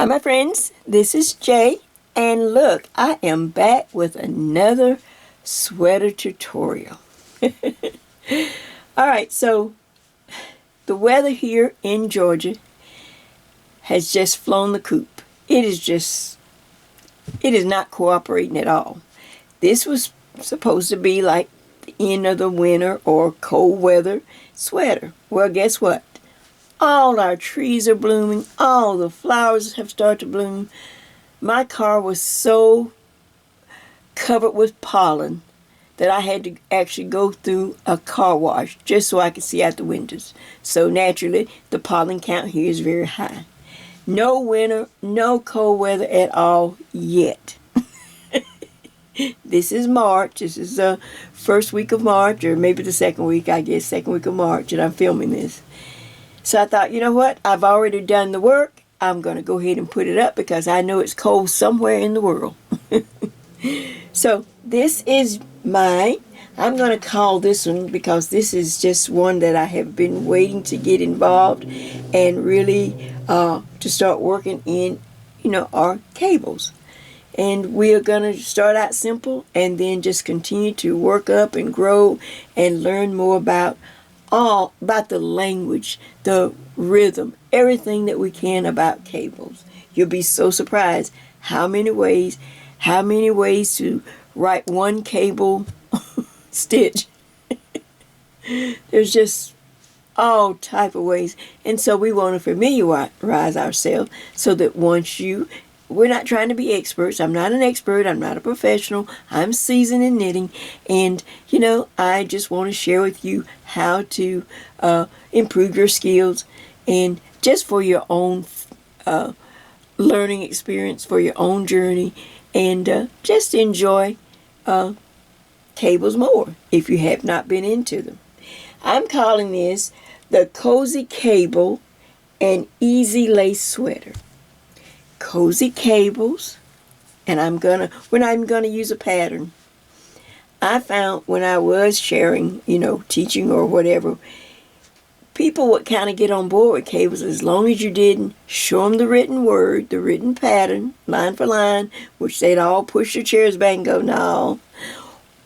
Hi my friends, this is Jay, and look, I am back with another sweater tutorial. Alright, so the weather here in Georgia has just flown the coop. It is not cooperating at all. This was supposed to be like the end of the winter or cold weather sweater. Well, guess what? All our trees are blooming. All the flowers have started to bloom. My car was so covered with pollen that I had to actually go through a car wash just so I could see out the windows. So naturally, the pollen count here is very high. No winter, no cold weather at all yet. This is March. This is the first week of March, or maybe the second week, I guess, second week of March, and I'm filming this. So I thought, you know what? I've already done the work. I'm going to go ahead and put it up because I know it's cold somewhere in the world. So this is I'm going to call this one because this is just one that I have been waiting to get involved and really to start working in, our cables. And we are going to start out simple and then just continue to work up and grow and learn more about the language, the rhythm, everything that we can about cables. You'll be so surprised how many ways to write one cable stitch. There's just all type of ways. And so we want to familiarize ourselves so that we're not trying to be experts. I'm not an expert. I'm not a professional. I'm seasoned in knitting. And, I just want to share with you how to improve your skills and just for your own learning experience, for your own journey, and just enjoy cables more if you have not been into them. I'm calling this the Cozy Cable and Easy Lace Sweater. Cozy cables, and we're not even gonna use a pattern. I found when I was sharing, teaching or whatever, people would kind of get on board with cables as long as you didn't show them the written word, the written pattern, line for line, which they'd all push their chairs back and go, no.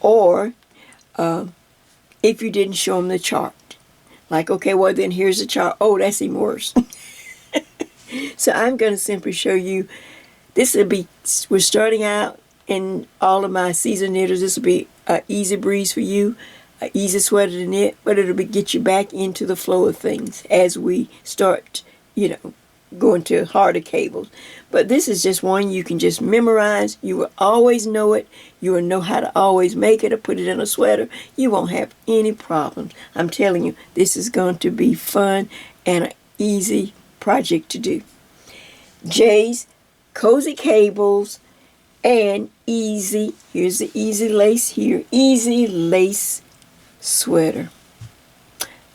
Or if you didn't show them the chart. Like, okay, well then here's the chart. Oh, that's even worse. So I'm going to simply show you, we're starting out in all of my seasoned knitters, this will be an easy breeze for you, an easy sweater to knit, but it'll get you back into the flow of things as we start, going to harder cables. But this is just one you can just memorize. You will always know it. You will know how to always make it or put it in a sweater. You won't have any problems. I'm telling you, this is going to be fun and an easy project to do. Jay's Cozy Cables and Easy, here's the Easy Lace here, Easy Lace Sweater.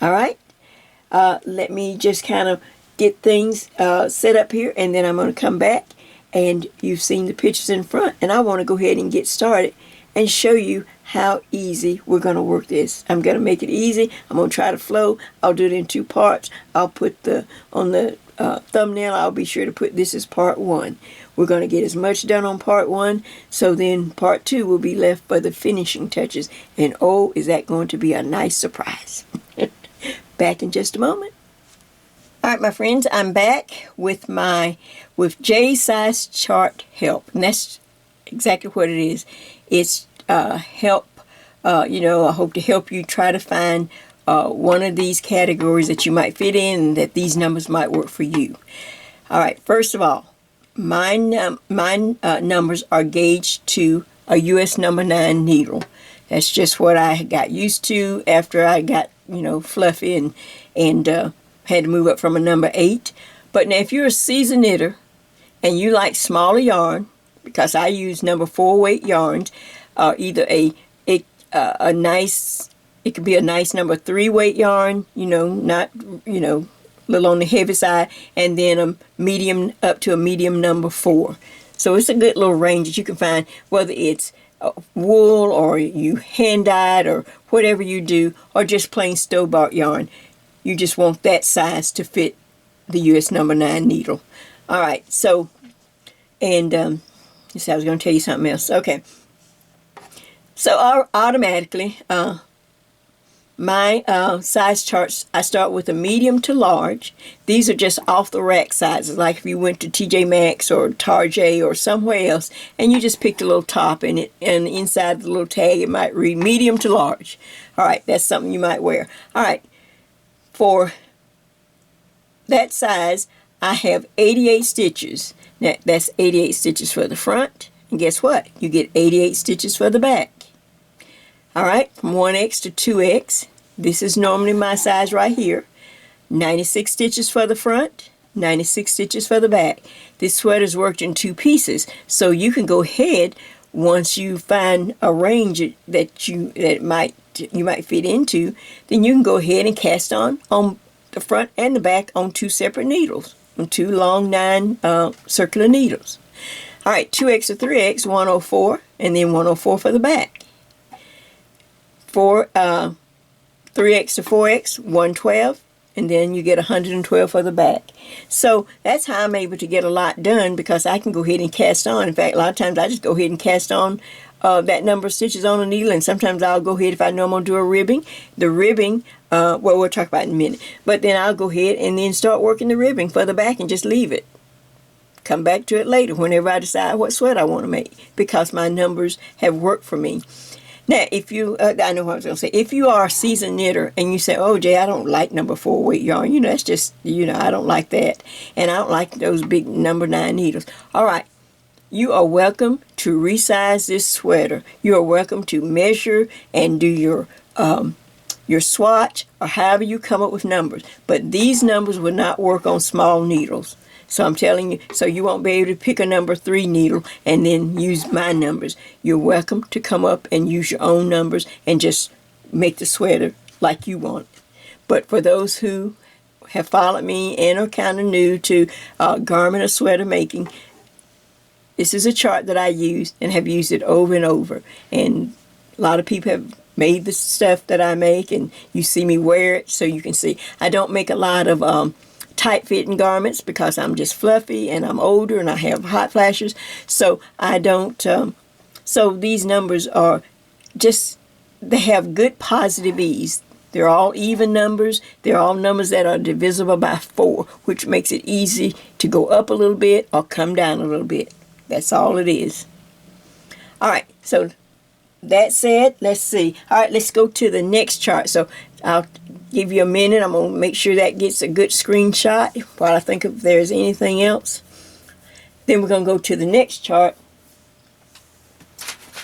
Alright, let me just kind of get things set up here, and then I'm going to come back, and you've seen the pictures in front, and I want to go ahead and get started and show you how easy we're going to work this. I'm going to make it easy. I'm going to try to flow. I'll do it in two parts. I'll put on the thumbnail, I'll be sure to put this as part one. We're going to get as much done on part one, so then part two will be left for the finishing touches. And oh, is that going to be a nice surprise. Back in just a moment. Alright my friends, I'm back with J size chart help. And that's exactly what it is. It's help, I hope to help you try to find one of these categories that you might fit in and that these numbers might work for you. Alright, first of all, my numbers are gauged to a US number 9 needle. That's just what I got used to after I got, fluffy and had to move up from a number 8. But now if you're a seasoned knitter and you like smaller yarn, because I use number 4 weight yarns, either a nice, it could be a nice number 3 weight yarn, not, little on the heavy side, and then a medium up to a medium number 4. So it's a good little range that you can find, whether it's wool or you hand dyed or whatever you do, or just plain store-bought yarn. You just want that size to fit the US number 9 needle. Alright, so And you see, I was going to tell you something else. Okay. So automatically, my size charts, I start with a medium to large. These are just off the rack sizes, like if you went to TJ Maxx or Target or somewhere else, and you just picked a little top in it, and inside the little tag it might read medium to large. All right, that's something you might wear. All right, for that size, I have 88 stitches. Now, that's 88 stitches for the front, and guess what? You get 88 stitches for the back. All right, from 1X to 2X, this is normally my size right here. 96 stitches for the front, 96 stitches for the back. This sweater's worked in 2 pieces, so you can go ahead once you find a range that you might fit into, then you can go ahead and cast on the front and the back on 2 separate needles, on 2 long 9 circular needles. All right, 2X to 3X, 104, and then 104 for the back. For 3X to 4X, 112, and then you get 112 for the back. So that's how I'm able to get a lot done, because I can go ahead and cast on. In fact, a lot of times I just go ahead and cast on that number of stitches on a needle, and sometimes I'll go ahead, if I know I'm going to do a ribbing, the ribbing, well, we'll talk about it in a minute, but then I'll go ahead and then start working the ribbing for the back and just leave it. Come back to it later whenever I decide what sweater I want to make, because my numbers have worked for me. Now, if you, I know what I was going to say, if you are a seasoned knitter and you say, oh, Jay, I don't like number 4 weight yarn, that's just, I don't like that. And I don't like those big number 9 needles. All right, you are welcome to resize this sweater. You are welcome to measure and do your swatch, or however you come up with numbers. But these numbers will not work on small needles. So I'm telling you, so you won't be able to pick a number 3 needle and then use my numbers. You're welcome to come up and use your own numbers and just make the sweater like you want. But for those who have followed me and are kind of new to garment or sweater making, this is a chart that I use and have used it over and over. And a lot of people have made the stuff that I make, and you see me wear it so you can see. I don't make a lot of tight-fitting garments because I'm just fluffy and I'm older and I have hot flashes, so I don't, so these numbers are just, they have good positive ease. They're all even numbers. They're all numbers that are divisible by 4, which makes it easy to go up a little bit or come down a little bit. That's all it is. All right, so that said, let's see. All right, let's go to the next chart. So I'll give you a minute. I'm going to make sure that gets a good screenshot while I think if there's anything else. Then we're going to go to the next chart.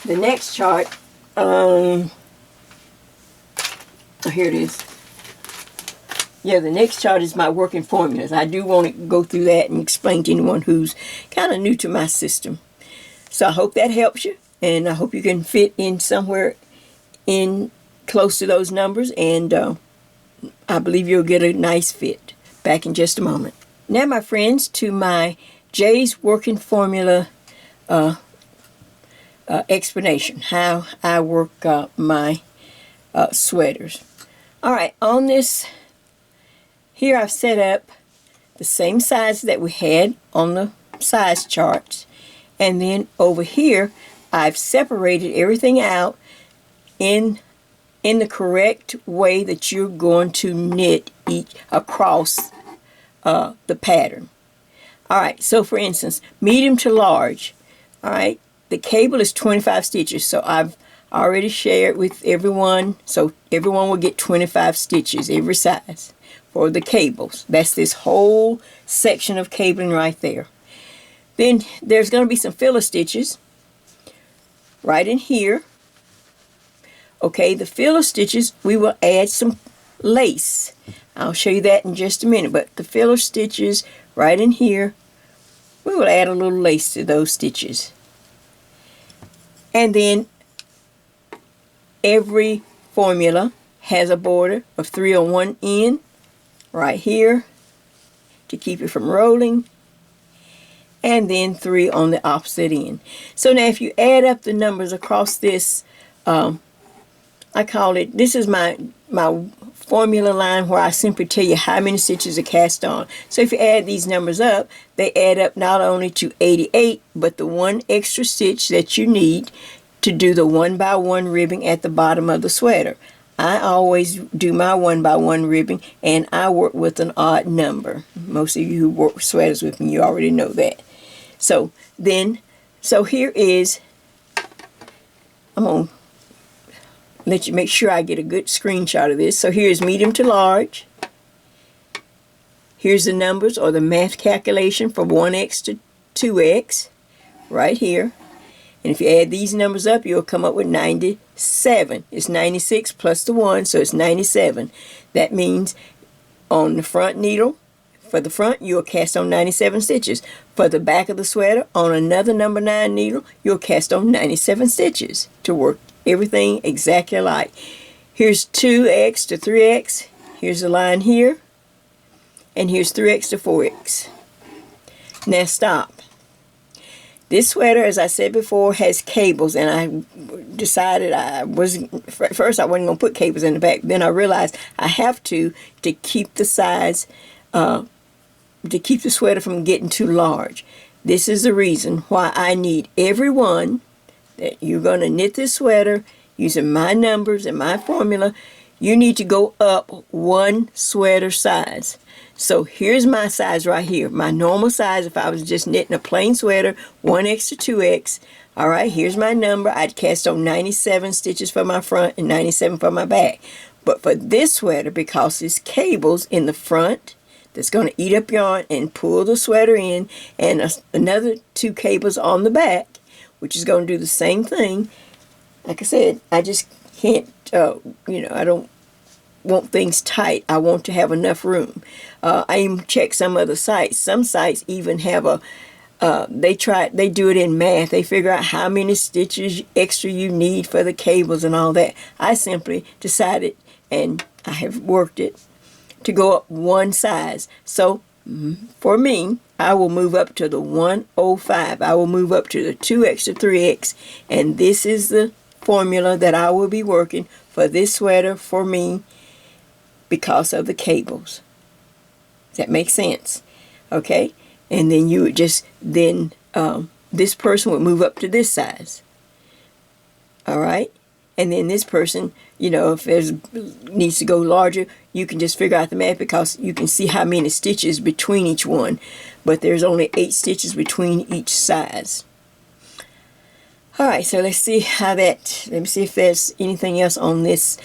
The next chart, oh, here it is. Yeah, the next chart is my working formulas. I do want to go through that and explain to anyone who's kind of new to my system. So I hope that helps you, and I hope you can fit in somewhere in close to those numbers, and I believe you'll get a nice fit. Back in just a moment. Now, my friends, to my Jay's working formula explanation, how I work my sweaters. All right, on this, here I've set up the same size that we had on the size charts, and then over here I've separated everything out in the correct way that you're going to knit each across the pattern. All right, so for instance, medium to large, all right, the cable is 25 stitches, so I've already shared with everyone, so everyone will get 25 stitches every size for the cables. That's this whole section of cabling right there. Then there's going to be some filler stitches right in here. Okay, the filler stitches, we will add some lace. I'll show you that in just a minute, but the filler stitches right in here, we will add a little lace to those stitches. And then every formula has a border of 3 on one end right here to keep it from rolling, and then 3 on the opposite end. So now if you add up the numbers across this, I call it, this is my formula line where I simply tell you how many stitches are cast on. So if you add these numbers up, they add up not only to 88, but the one extra stitch that you need to do the 1x1 ribbing at the bottom of the sweater. I always do my 1x1 ribbing, and I work with an odd number. Most of you who work with sweaters with me, you already know that. So here is, I'm going to let you make sure I get a good screenshot of this. So here's medium to large. Here's the numbers or the math calculation from 1x to 2x right here. And if you add these numbers up, you'll come up with 97. It's 96 plus the 1, so it's 97. That means on the front needle, for the front, you'll cast on 97 stitches. For the back of the sweater, on another number 9 needle, you'll cast on 97 stitches to work everything exactly alike. Here's 2x to 3x. Here's the line here. And here's 3x to 4x. Now stop. This sweater, as I said before, has cables, and I decided at first I wasn't going to put cables in the back. Then I realized I have to keep the size, to keep the sweater from getting too large. This is the reason why I need everyone that you're going to knit this sweater using my numbers and my formula. You need to go up one sweater size. So here's my size right here. My normal size, if I was just knitting a plain sweater, 1x to 2x. All right, here's my number. I'd cast on 97 stitches for my front and 97 for my back. But for this sweater, because there's cables in the front that's going to eat up yarn and pull the sweater in, and another 2 cables on the back, which is going to do the same thing. Like I said, I just can't, I don't want things tight. I want to have enough room. I even check some other sites. Some sites even have they do it in math. They figure out how many stitches extra you need for the cables and all that. I simply decided, and I have worked it, to go up one size. So for me, I will move up to the 105. I will move up to the 2x to 3x, and this is the formula that I will be working for this sweater for me because of the cables. Does that make sense? Okay, and then you would just this person would move up to this size. All right, and then this person, if there's needs to go larger, you can just figure out the math because you can see how many stitches between each one. But there's only 8 stitches between each size. All right, so let's see let me see if there's anything else on this.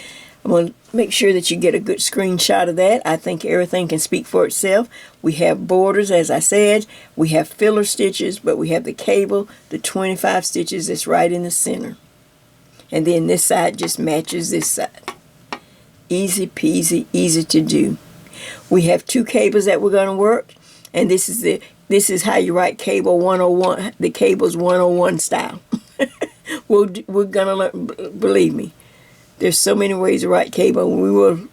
I'm going to make sure that you get a good screenshot of that. I think everything can speak for itself. We have borders, as I said. We have filler stitches, but we have the cable, the 25 stitches that's right in the center. And then this side just matches this side. Easy peasy, easy to do. We have 2 cables that we're going to work, and this is how you write cable 101, the cables 101 style. We're going to learn, believe me. There's so many ways to write cable, and we will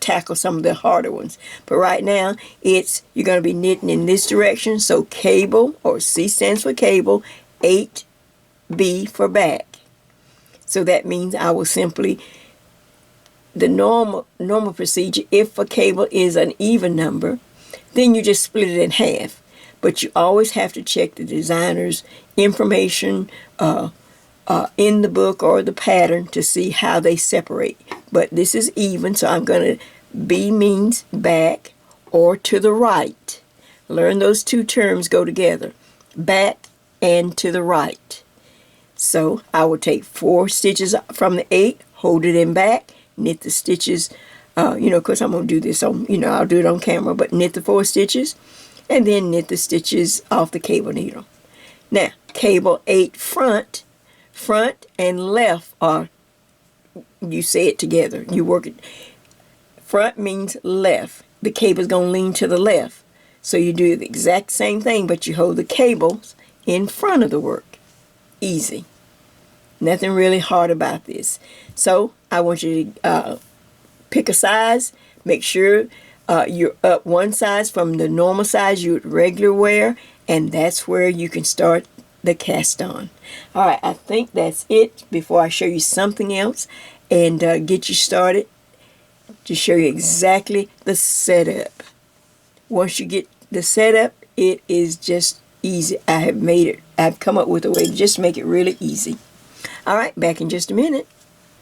tackle some of the harder ones. But right now, you're going to be knitting in this direction. So cable, or C stands for cable, 8B for back. So that means I will simply, the normal procedure, if a cable is an even number, then you just split it in half. But you always have to check the designer's information in the book or the pattern to see how they separate. But this is even, so I'm going to, B means back or to the right. Learn those 2 terms go together, back and to the right. So I will take 4 stitches from the 8, hold it in back, knit the stitches, of course I'm going to do this on, I'll do it on camera, but knit the 4 stitches, and then knit the stitches off the cable needle. Now, cable 8 front and left are, you say it together, you work it. Front means left. The cable's going to lean to the left. So you do the exact same thing, but you hold the cables in front of the work. Easy. Nothing really hard about this. So I want you to pick a size. Make sure you're up one size from the normal size you would regular wear, and that's where you can start the cast on. All right, I think that's it before I show you something else and get you started. to show you exactly the setup. Once you get the setup, it is just easy. I've come up with a way to just make it really easy. All right, back in just a minute.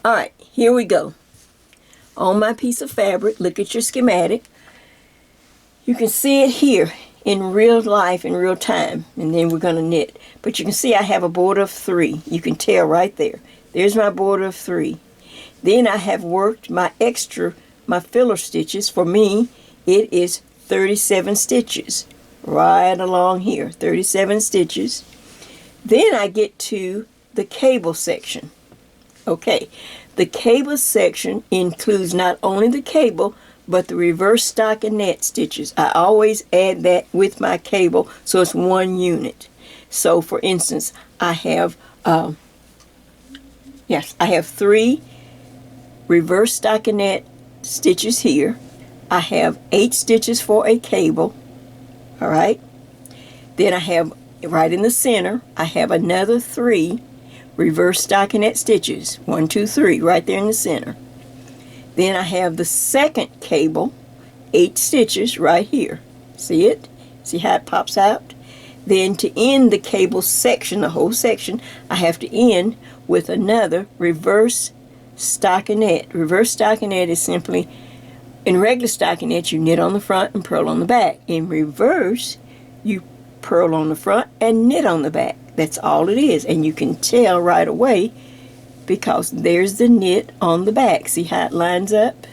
All right, here we go. On my piece of fabric, look at your schematic. You can see it here in real life, in real time, and then we're going to knit. But you can see I have a border of 3. You can tell right there. There's my border of 3. Then I have worked my filler stitches. For me, it is 37 stitches. Right along here, 37 stitches. Then I get to the cable section. Okay, the cable section includes not only the cable, but the reverse stockinette stitches. I always add that with my cable, so it's one unit. So for instance, I have 3 reverse stockinette stitches here. I have 8 stitches for a cable. All right. Then I have right in the center, I have another 3 reverse stockinette stitches. 1, 2, 3, right there in the center. Then I have the second cable, 8 stitches right here. See it? See how it pops out? Then to end the cable section, the whole section, I have to end with another reverse stockinette. Reverse stockinette is simply, in regular stockinette, you knit on the front and purl on the back. In reverse, you purl on the front and knit on the back. That's all it is. And you can tell right away because there's the knit on the back. See how it lines up?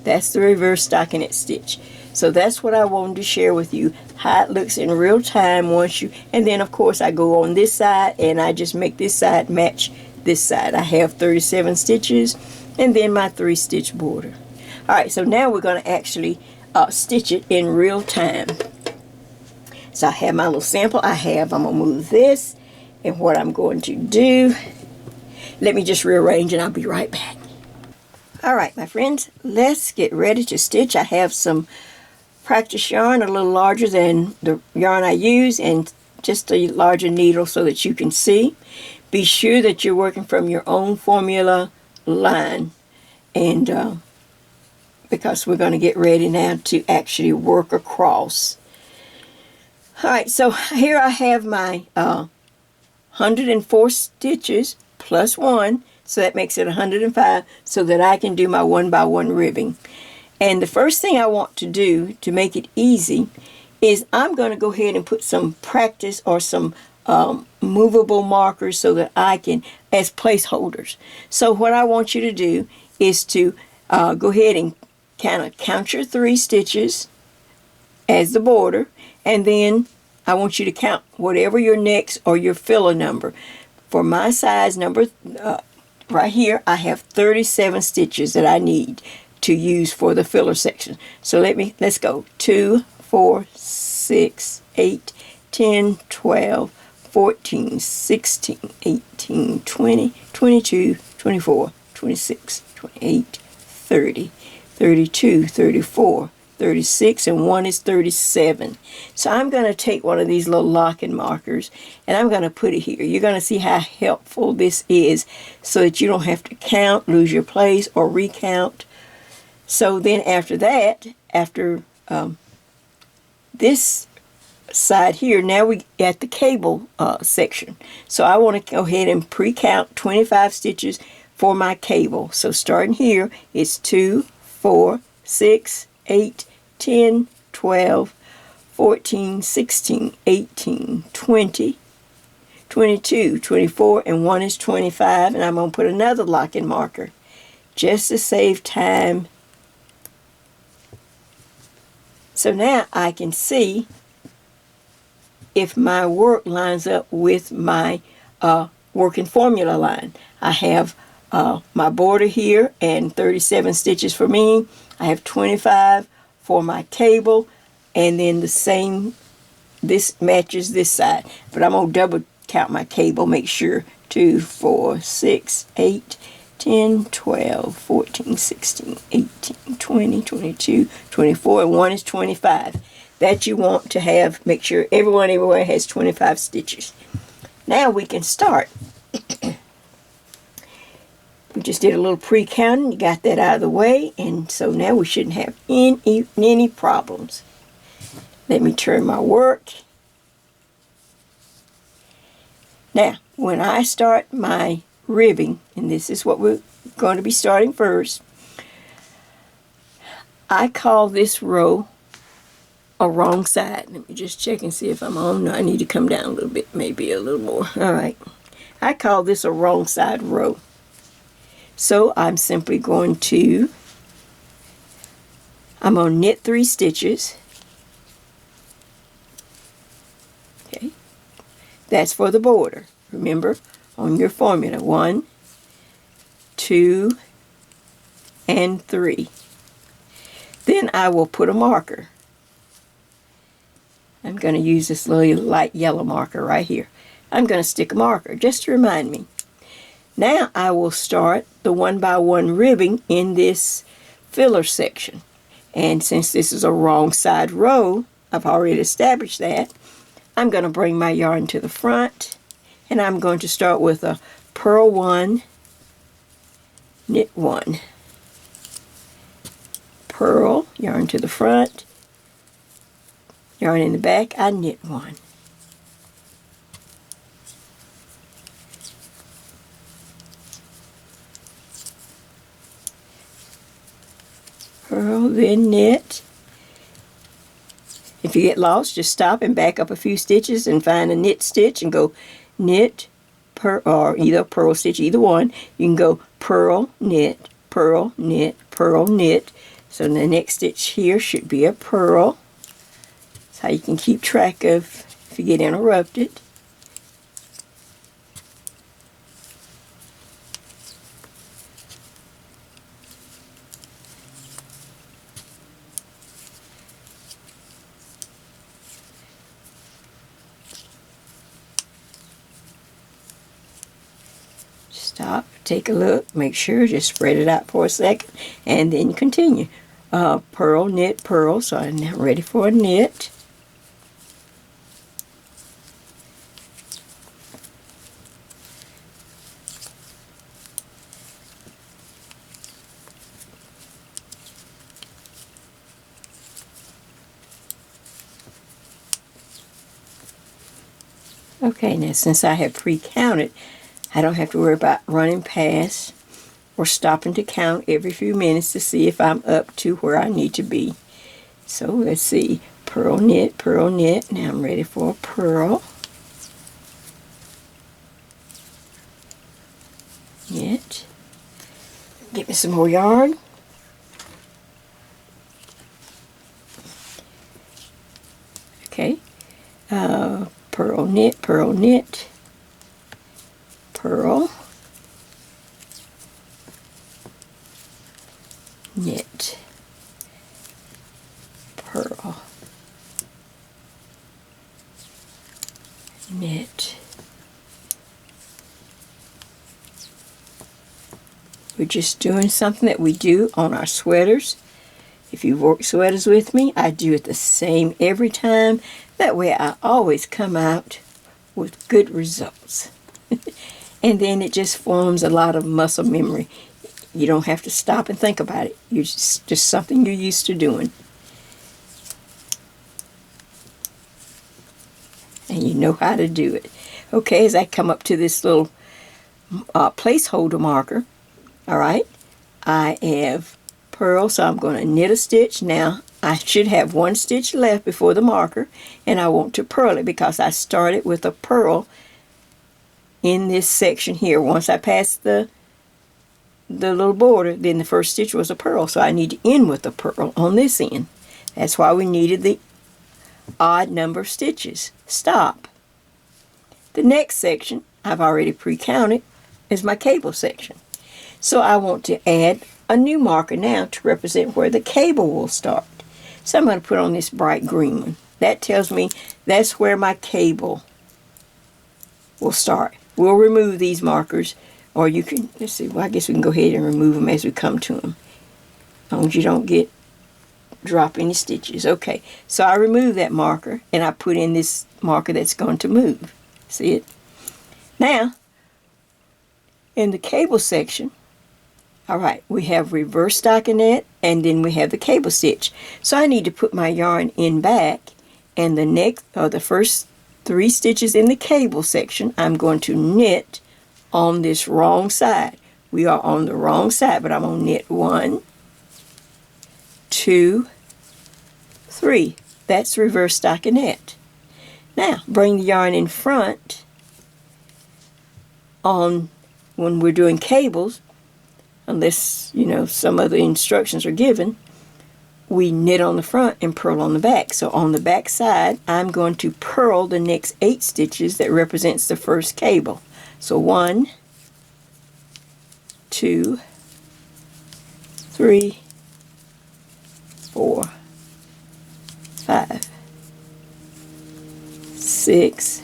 That's the reverse stockinette stitch. So that's what I wanted to share with you, how it looks in real time and then of course I go on this side and I just make this side match this side. I have 37 stitches and then my 3-stitch border. Alright, so now we're going to actually stitch it in real time. So I have my little sample. I'm going to move this, and what I'm going to do, let me just rearrange and I'll be right back. Alright, my friends, let's get ready to stitch. I have some practice yarn, a little larger than the yarn I use, and just a larger needle so that you can see. Be sure that you're working from your own formula line, and because we're going to get ready now to actually work across. Alright, so here I have my 104 stitches plus 1, so that makes it 105, so that I can do my 1-by-1 ribbing. And the first thing I want to do to make it easy is I'm going to go ahead and put some practice or some movable markers so that I can, as placeholders. So what I want you to do is to go ahead and kind of count your 3 stitches as the border, and then I want you to count whatever your next or your filler number. For my size number right here, I have 37 stitches that I need to use for the filler section. So let's go. 2, 4, 6, 8, 10, 12, 14, 16, 18, 20, 22, 24, 26, 28, 30, 32, 34, 36, and 1 is 37. So I'm going to take one of these little locking markers and I'm going to put it here. You're going to see how helpful this is so that you don't have to count, lose your place, or recount. So then after that, after this side here, now we at the cable section. So I want to go ahead and pre-count 25 stitches for my cable. So starting here, it's 2, 4, 6, 8, 10, 12, 14, 16, 18, 20, 22, 24, and 1 is 25. And I'm going to put another locking marker just to save time. So now I can see if my work lines up with my working formula line. I have my border here and 37 stitches for me. I have 25 for my cable, and then the same, this matches this side. But I'm going to double count my cable, make sure 2, 4, 6, 8, 10, 12, 14, 16, 18, 20, 22, 24, and 1 is 25. That you want to have, make sure everyone everywhere has 25 stitches. Now we can start. We just did a little pre-counting. You got that out of the way, and so now we shouldn't have any problems. Let me turn my work. Now, when I start my ribbing, and this is what we're going to be starting first, I call this row a wrong side. Let me just check and see if I'm on. No, I need to come down a little bit, maybe a little more. All right. I call this a wrong side row. So I'm simply going to knit 3 stitches. Okay. That's for the border. Remember, on your formula, 1, 2, and 3. Then I will put a marker. I'm going to use this little light yellow marker right here. I'm going to stick a marker just to remind me. Now I will start the 1x1 ribbing in this filler section. And since this is a wrong side row, I've already established that, I'm going to bring my yarn to the front, and I'm going to start with a purl 1, knit 1. Purl, yarn to the front, yarn in the back, I knit 1. Purl, then knit. If you get lost, just stop and back up a few stitches and find a knit stitch and go knit, purl, or either purl stitch, either one. You can go purl, knit, purl, knit, purl, knit. So the next stitch here should be a purl. That's how you can keep track of if you get interrupted. Stop, take a look, make sure, just spread it out for a second, and then continue. Purl, knit, purl, so I'm now ready for a knit. Okay, now since I have pre-counted, I don't have to worry about running past or stopping to count every few minutes to see if I'm up to where I need to be. So let's see, purl, knit, purl, knit. Now I'm ready for a purl. Knit. Get me some more yarn. Okay. Purl, knit, purl, knit. Purl, knit, purl, knit. We're just doing something that we do on our sweaters. If you work sweaters with me, I do it the same every time. That way I always come out with good results. And then it just forms a lot of muscle memory. You don't have to stop and think about it. It's just something you're used to doing. And you know how to do it. Okay, as I come up to this little placeholder marker, all right, I have purl, so I'm going to knit a stitch. Now, I should have 1 stitch left before the marker, and I want to purl it because I started with a purl in this section here. Once I passed the little border, then the first stitch was a purl, so I need to end with a purl on this end. That's why we needed the odd number of stitches. Stop. The next section, I've already pre-counted, is my cable section. So I want to add a new marker now to represent where the cable will start. So I'm going to put on this bright green one. That tells me that's where my cable will start. We'll remove these markers, or you can, let's see, well, I guess we can go ahead and remove them as we come to them. As long as you don't drop any stitches. Okay, so I remove that marker, and I put in this marker that's going to move. See it? Now, in the cable section, All right, we have reverse stockinette, and then we have the cable stitch. So I need to put my yarn in back, and the first 3 stitches in the cable section, I'm going to knit on this wrong side. We are on the wrong side, but I'm going to knit 1, 2, 3. That's reverse stockinette. Now, bring the yarn in front on when we're doing cables, unless, some other instructions are given, we knit on the front and purl on the back. So on the back side, I'm going to purl the next 8 stitches that represents the first cable. So 1, 2, 3, 4, 5, 6,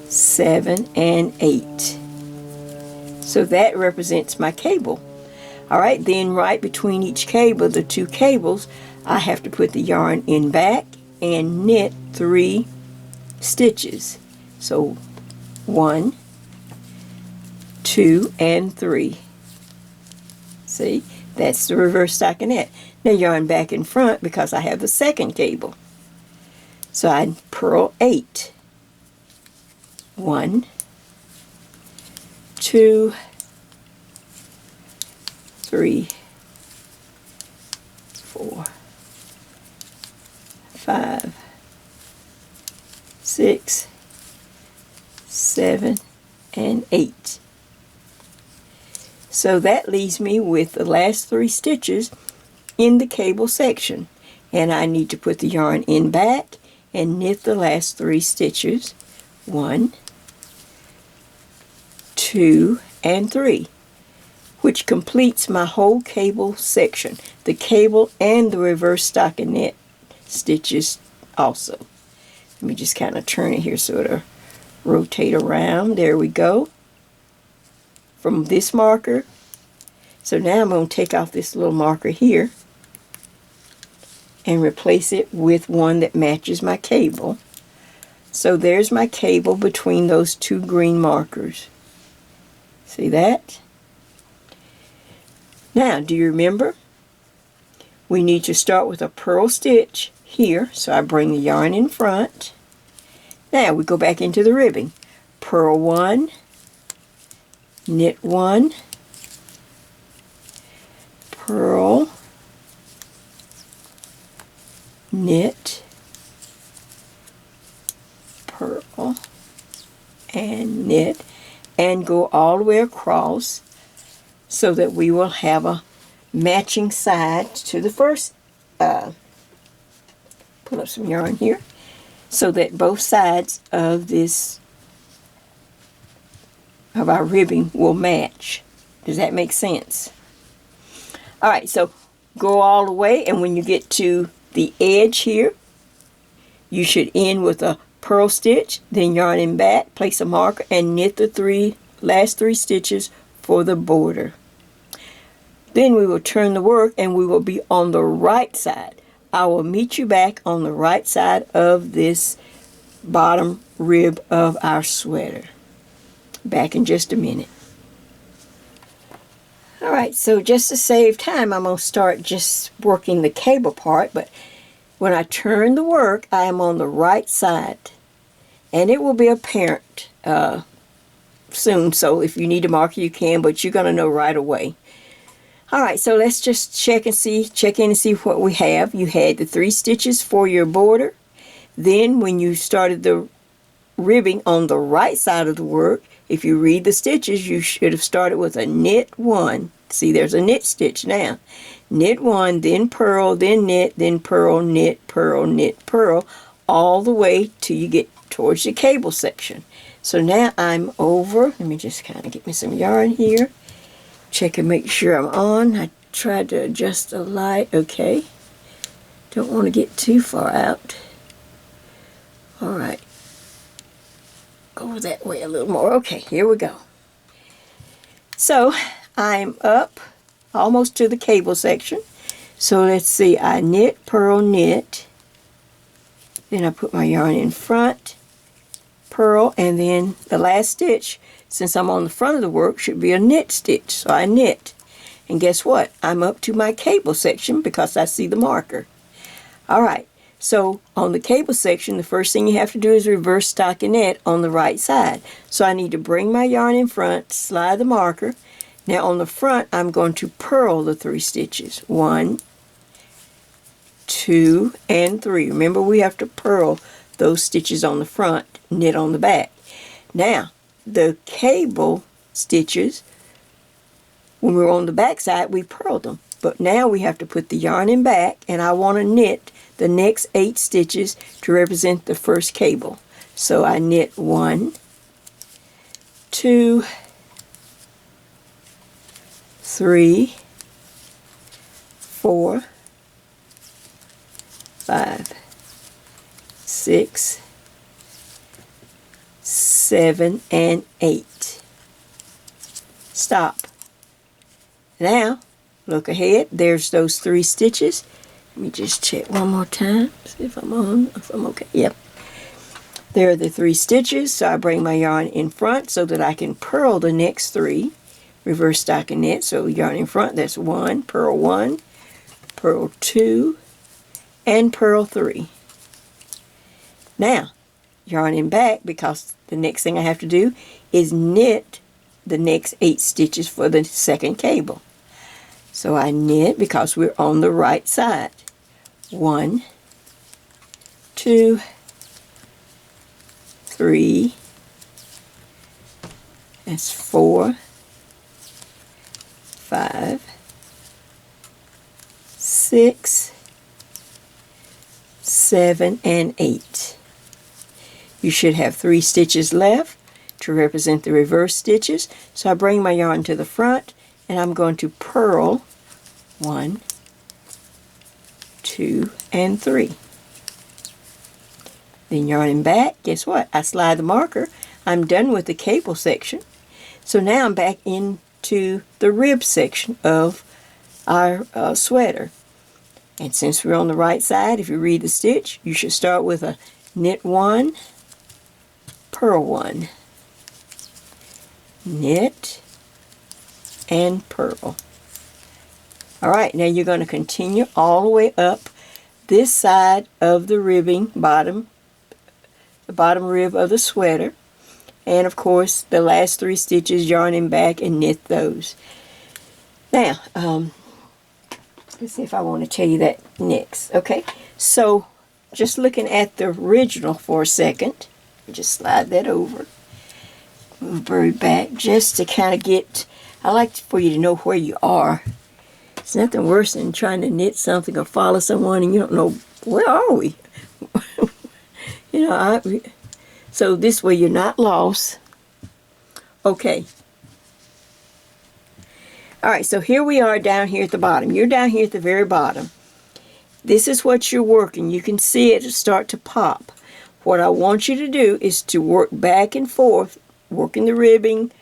7, and 8. So that represents my cable. Alright, then right between each cable, the 2 cables, I have to put the yarn in back and knit 3 stitches. So 1, 2, and 3. See, that's the reverse stockinette. Now yarn back in front because I have the second cable. So I purl 8. 1, 2, 3, 4, 5, 6, 7, and 8. So that leaves me with the last 3 stitches in the cable section, and I need to put the yarn in back and knit the last 3 stitches. 1, 2, and 3, which completes my whole cable section, the cable and the reverse stockinette stitches also. Let me just kind of turn it here so it'll rotate around. There we go. From this marker. So now I'm going to take off this little marker here and replace it with one that matches my cable. So there's my cable between those 2 green markers. See that? Now, do you remember? We need to start with a purl stitch here. So I bring the yarn in front. Now we go back into the ribbing. Purl 1, knit 1, purl, knit, purl, and knit, and go all the way across so that we will have a matching side to the first. Pull up some yarn here so that both sides of our ribbing will match. Does that make sense? Alright, so go all the way, and when you get to the edge here, you should end with a purl stitch, then yarn in back, place a marker, and knit the last 3 stitches for the border. Then we will turn the work and we will be on the right side. I will meet you back on the right side of this bottom rib of our sweater. Back in just a minute. Alright, so just to save time, I'm going to start just working the cable part, but when I turn the work, I am on the right side. And it will be apparent soon, so if you need a marker you can, but you're going to know right away. Alright, so let's just check in and see what we have. You had the 3 stitches for your border. Then when you started the ribbing on the right side of the work, if you read the stitches, you should have started with a knit 1. See, there's a knit stitch now. Knit 1, then purl, then knit, then purl, knit, purl, all the way till you get towards the cable section. So now I'm over. Let me just kind of get me some yarn here. Check and make sure I'm on. I tried to adjust the light. Okay. Don't want to get too far out. Alright. Go that way a little more. Okay, here we go. So, I'm up almost to the cable section. So let's see. I knit, purl, knit. Then I put my yarn in front, purl, and then the last stitch since I'm on the front of the work, should be a knit stitch. So I knit. And guess what? I'm up to my cable section because I see the marker. All right. So on the cable section, the first thing you have to do is reverse stockinette on the right side. So I need to bring my yarn in front, slide the marker. Now on the front, I'm going to purl the 3 stitches. 1, 2, and 3. Remember, we have to purl those stitches on the front, knit on the back. Now, the cable stitches, when we were on the back side, we purled them. But now we have to put the yarn in back, and I want to knit the next 8 stitches to represent the first cable. So I knit 1, 2, 3, 4, 5, 6, 7, and 8. Stop. Now, look ahead. There's those 3 stitches. Let me just check one more time, see if I'm on, if I'm okay. Yep. There are the 3 stitches, so I bring my yarn in front so that I can purl the next 3. Reverse stockinette, so yarn in front, that's 1, purl 2, and purl 3. Now, yarn in back, because the next thing I have to do is knit the next 8 stitches for the second cable. So I knit because we're on the right side. 1, 2, 3, that's 4, 5, 6, 7, and 8. You should have 3 stitches left to represent the reverse stitches. So I bring my yarn to the front, and I'm going to purl 1, 2, and 3. Then yarn in back. Guess what? I slide the marker. I'm done with the cable section. So now I'm back into the rib section of our sweater. And since we're on the right side, if you read the stitch, you should start with a knit 1, purl 1, knit, and purl. Alright, now you're going to continue all the way up this side of the ribbing, the bottom rib of the sweater. And of course, the last 3 stitches, yarn in back and knit those. Now, let's see if I want to tell you that next. Okay, so just looking at the original for a second, just slide that over. Move very back just to kind of get, I like for you to know where you are. It's nothing worse than trying to knit something or follow someone and you don't know, where are we? You know, so this way you're not lost. Okay. Alright, so here we are down here at the bottom. You're down here at the very bottom. This is what you're working. You can see it start to pop. What I want you to do is to work back and forth, working the ribbing,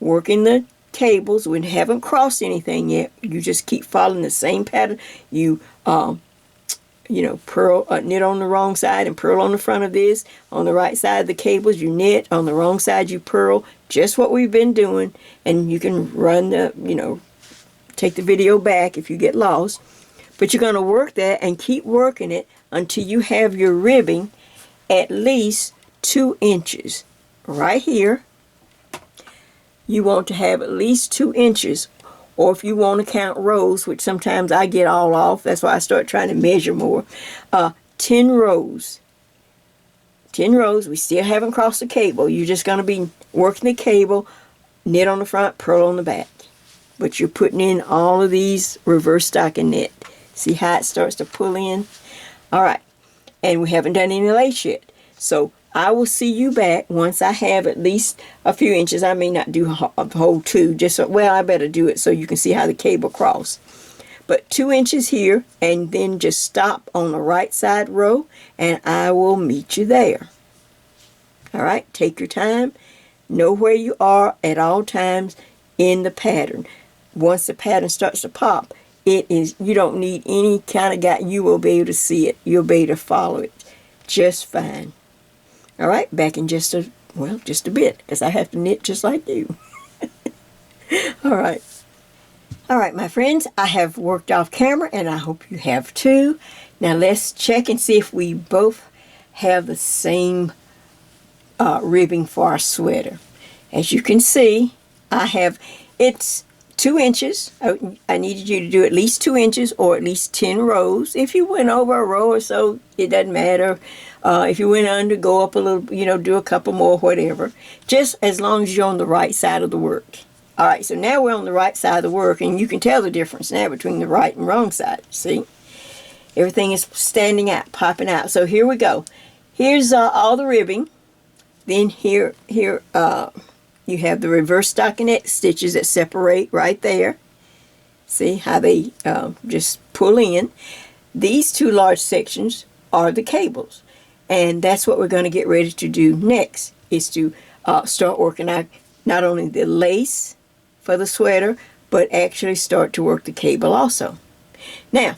working the cables. We haven't crossed anything yet. You just keep following the same pattern. You purl, knit on the wrong side and purl on the front of this. On the right side of the cables, you knit. On the wrong side, you purl. Just what we've been doing. And you can run the, take the video back if you get lost. But you're going to work that and keep working it until you have your ribbing at least 2 inches. Right here, you want to have at least 2 inches. Or if you want to count rows, which sometimes I get all off, that's why I start trying to measure more. 10 rows. 10 rows, we still haven't crossed the cable. You're just going to be working the cable, knit on the front, purl on the back. But you're putting in all of these reverse stockinette. See how it starts to pull in? Alright, and we haven't done any lace yet. So I will see you back once I have at least a few inches. I may not do the whole 2, just so, well, I better do it so you can see how the cable cross. But 2 inches here, and then just stop on the right side row, and I will meet you there. Alright, take your time. Know where you are at all times in the pattern. Once the pattern starts to pop, you don't need any kind of guide. You will be able to see it. You'll be able to follow it just fine. Alright, back in just a Well, just a bit, because I have to knit just like you. All right. All right, my friends, I have worked off camera, and I hope you have too. Now let's check and see if we both have the same ribbing for our sweater. As you can see, it's 2 inches. I needed you to do at least 2 inches or at least 10 rows. If you went over a row or so, it doesn't matter. If you went under, go up a little, do a couple more, whatever. Just as long as you're on the right side of the work. All right, so now we're on the right side of the work, and you can tell the difference now between the right and wrong side. See? Everything is standing out, popping out. So here we go. Here's all the ribbing. Then here you have the reverse stockinette stitches that separate right there. See how they just pull in. These 2 large sections are the cables. And that's what we're going to get ready to do next, is to start working out not only the lace for the sweater, but actually start to work the cable also. Now,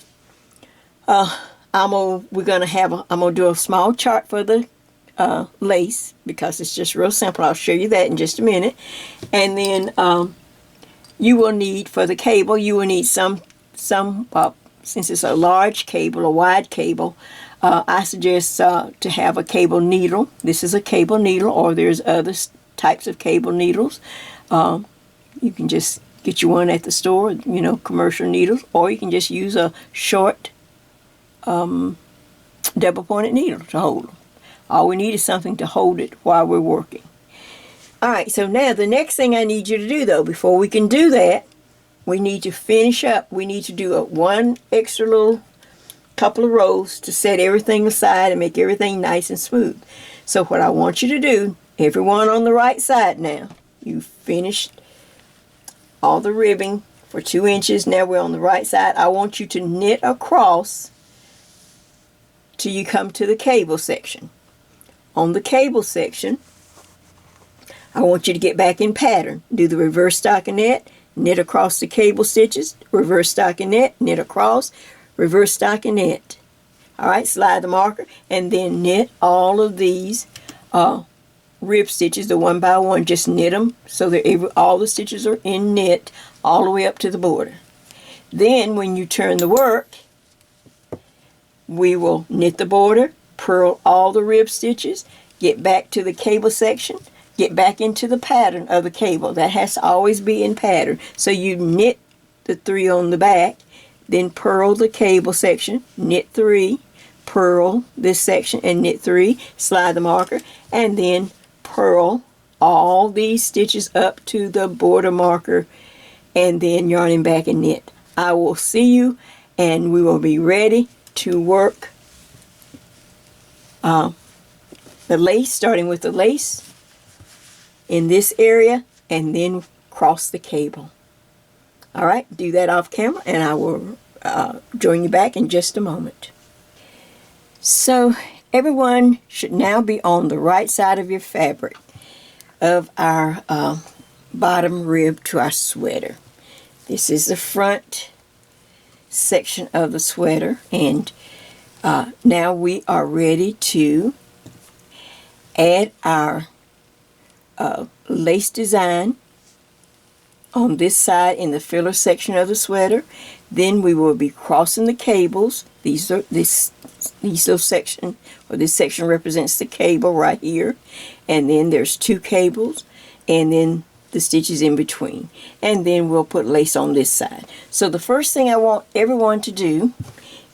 I'm gonna do a small chart for the lace, because it's just real simple. I'll show you that in just a minute. And then you will need, for the cable, you will need some since it's a large cable, a wide cable, I suggest to have a cable needle. This is a cable needle, or there's other types of cable needles. You can just get you one at the store, commercial needles, or you can just use a short double-pointed needle to hold them. All we need is something to hold it while we're working. All right, so now the next thing I need you to do, though, before we can do that, we need to finish up. We need to do one extra little couple of rows to set everything aside and make everything nice and smooth. So what I want you to do, everyone on the right side now, you finished all the ribbing for 2 inches. Now we're on the right side. I want you to knit across till you come to the cable section. On the cable section, I want you to get back in pattern. Do the reverse stockinette, knit across the cable stitches, reverse stockinette, knit across, reverse stockinette. Alright, slide the marker, and then knit all of these rib stitches, the one by one. Just knit them so that all the stitches are in knit all the way up to the border. Then when you turn the work, we will knit the border, purl all the rib stitches, get back to the cable section, get back into the pattern of the cable. That has to always be in pattern. So you knit the 3 on the back, then purl the cable section, knit 3, purl this section and knit 3, slide the marker, and then purl all these stitches up to the border marker, and then yarn back and knit. I will see you, and we will be ready to work the lace, starting with the lace in this area, and then cross the cable. All right, do that off camera, and I will join you back in just a moment. So everyone should now be on the right side of your fabric of our bottom rib to our sweater. This is the front section of the sweater, and now we are ready to add our lace design on this side in the filler section of the sweater. Then we will be crossing the cables. These little section, or this section represents the cable right here, and then there's 2 cables, and then the stitches in between, and then we'll put lace on this side. So the first thing I want everyone to do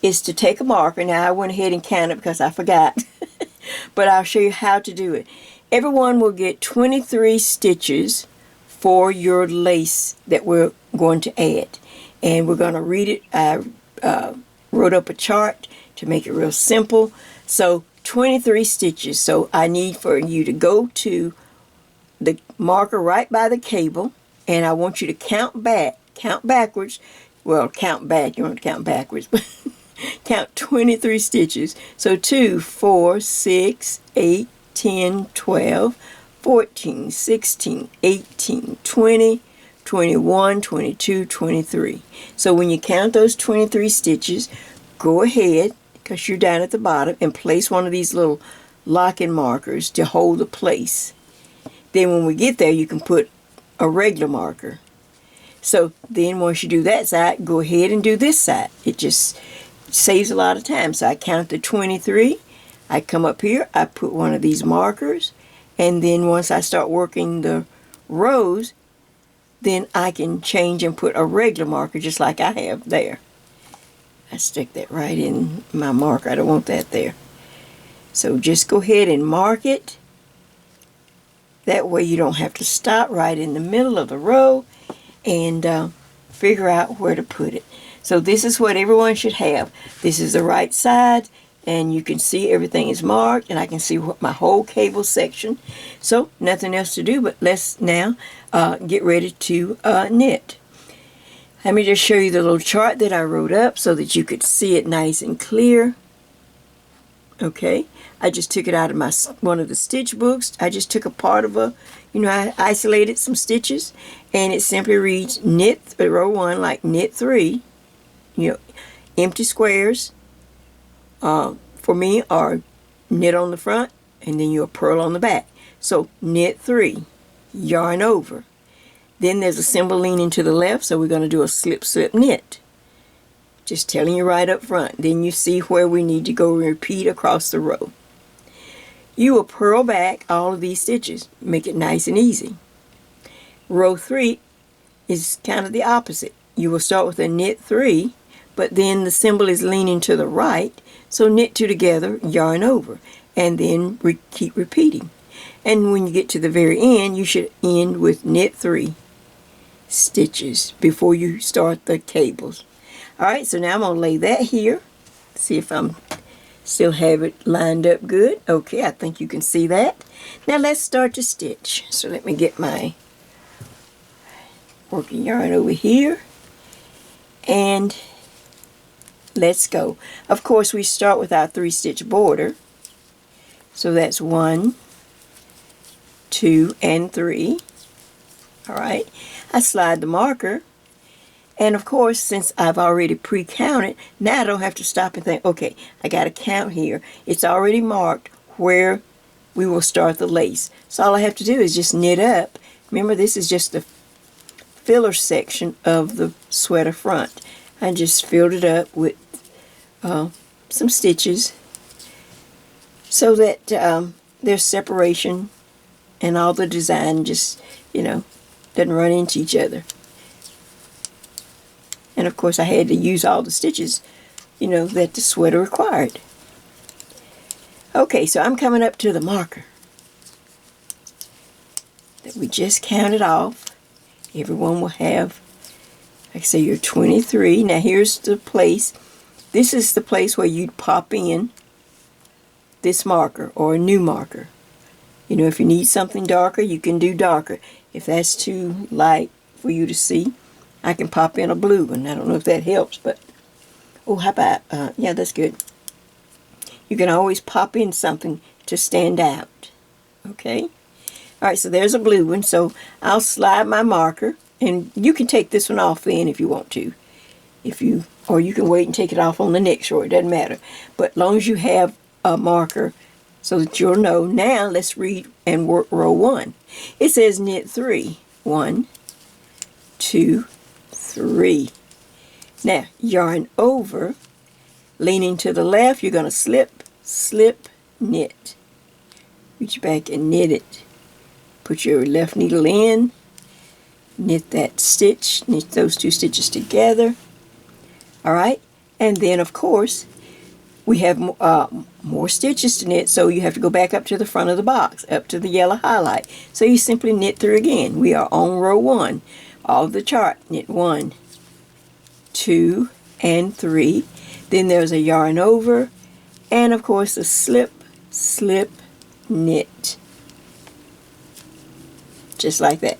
is to take a marker. Now I went ahead and counted because I forgot, but I'll show you how to do it. Everyone will get 23 stitches for your lace that we're going to add, and we're going to read it. I wrote up a chart to make it real simple. So 23 stitches. So I need for you to go to the marker right by the cable, and I want you to count backwards. Well, count back, you don't have to count backwards, but count 23 stitches. So 2, 4, 6, 8, 10, 12, 14, 16, 18, 20, 21, 22, 23. So when you count those 23 stitches, go ahead, because you're down at the bottom, and place one of these little locking markers to hold the place. Then when we get there, you can put a regular marker. So then once you do that side, go ahead and do this side. It just saves a lot of time. So I count to 23. I come up here, I put one of these markers, and then once I start working the rows, then I can change and put a regular marker just like I have there. I stick that right in my marker. I don't want that there. So just go ahead and mark it. That way you don't have to stop right in the middle of the row and figure out where to put it. So this is what everyone should have. This is the right side, and you can see everything is marked, and I can see what my whole cable section. So nothing else to do, but let's now get ready to knit. Let me just show you the little chart that I wrote up so that you could see it nice and clear. Okay, I just took it out of one of the stitch books. I just took a part of I isolated some stitches, and it simply reads knit row 1 like knit 3. Empty squares for me are knit on the front and then you'll purl on the back. So knit 3, yarn over. Then there's a symbol leaning to the left, so we're going to do a slip slip knit. Just telling you right up front. Then you see where we need to go repeat across the row. You will purl back all of these stitches. Make it nice and easy. Row 3 is kind of the opposite. You will start with a knit 3, but then the symbol is leaning to the right, so knit 2 together, yarn over, and then keep repeating. And when you get to the very end, you should end with knit 3 stitches before you start the cables. Alright, so now I'm going to lay that here. See if I'm still have it lined up good. Okay, I think you can see that. Now let's start to stitch. So let me get my working yarn over here. And let's go. Of course, we start with our 3-stitch border. So that's 1, 2, and 3. Alright, I slide the marker. And of course, since I've already pre-counted, now I don't have to stop and think, okay, I got to count here. It's already marked where we will start the lace. So all I have to do is just knit up. Remember, this is just the filler section of the sweater front. I just filled it up with some stitches so that there's separation and all the design just, doesn't run into each other. And of course I had to use all the stitches, that the sweater required. Okay, so I'm coming up to the marker that we just counted off. Everyone will have, like I say, your 23. Now here's the place. This is the place where you'd pop in this marker or a new marker. If you need something darker, you can do darker. If that's too light for you to see, I can pop in a blue one. I don't know if that helps, but oh, how about, yeah, that's good. You can always pop in something to stand out. Okay? All right, so there's a blue one. So I'll slide my marker, and you can take this one off then if you want to. Or you can wait and take it off on the next row. It doesn't matter. But as long as you have a marker so that you'll know. Now let's read and work row 1. It says knit 3. 1, 2, 3. Now yarn over, leaning to the left, you're going to slip, slip, knit. Reach back and knit it. Put your left needle in, knit that stitch, knit those 2 stitches together. Alright, and then of course we have more stitches to knit, so you have to go back up to the front of the box, up to the yellow highlight. So you simply knit through again. We are on row 1 of the chart. Knit 1, 2, and 3. Then there's a yarn over, and of course a slip, slip, knit. Just like that.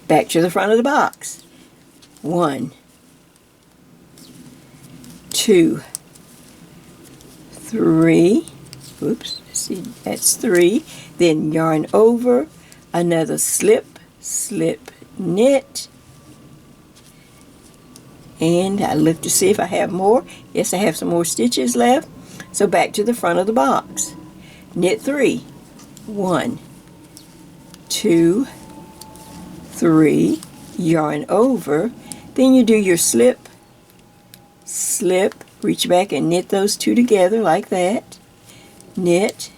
Back to the front of the box. 1, 2, 3. Oops, see, that's 3. Then yarn over, another slip, slip, knit. And I look to see if I have more. Yes, I have some more stitches left. So back to the front of the box. Knit 3. 1, 2, 3, yarn over. Then you do your slip, slip, reach back and knit those two together like that. Knit,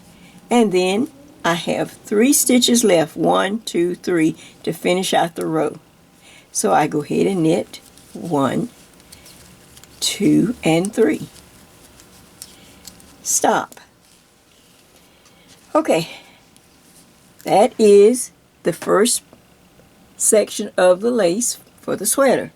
and then I have 3 stitches left, 1, 2, 3, to finish out the row. So I go ahead and knit 1, 2, and 3. Stop. Okay, that is the first section of the lace for the sweater.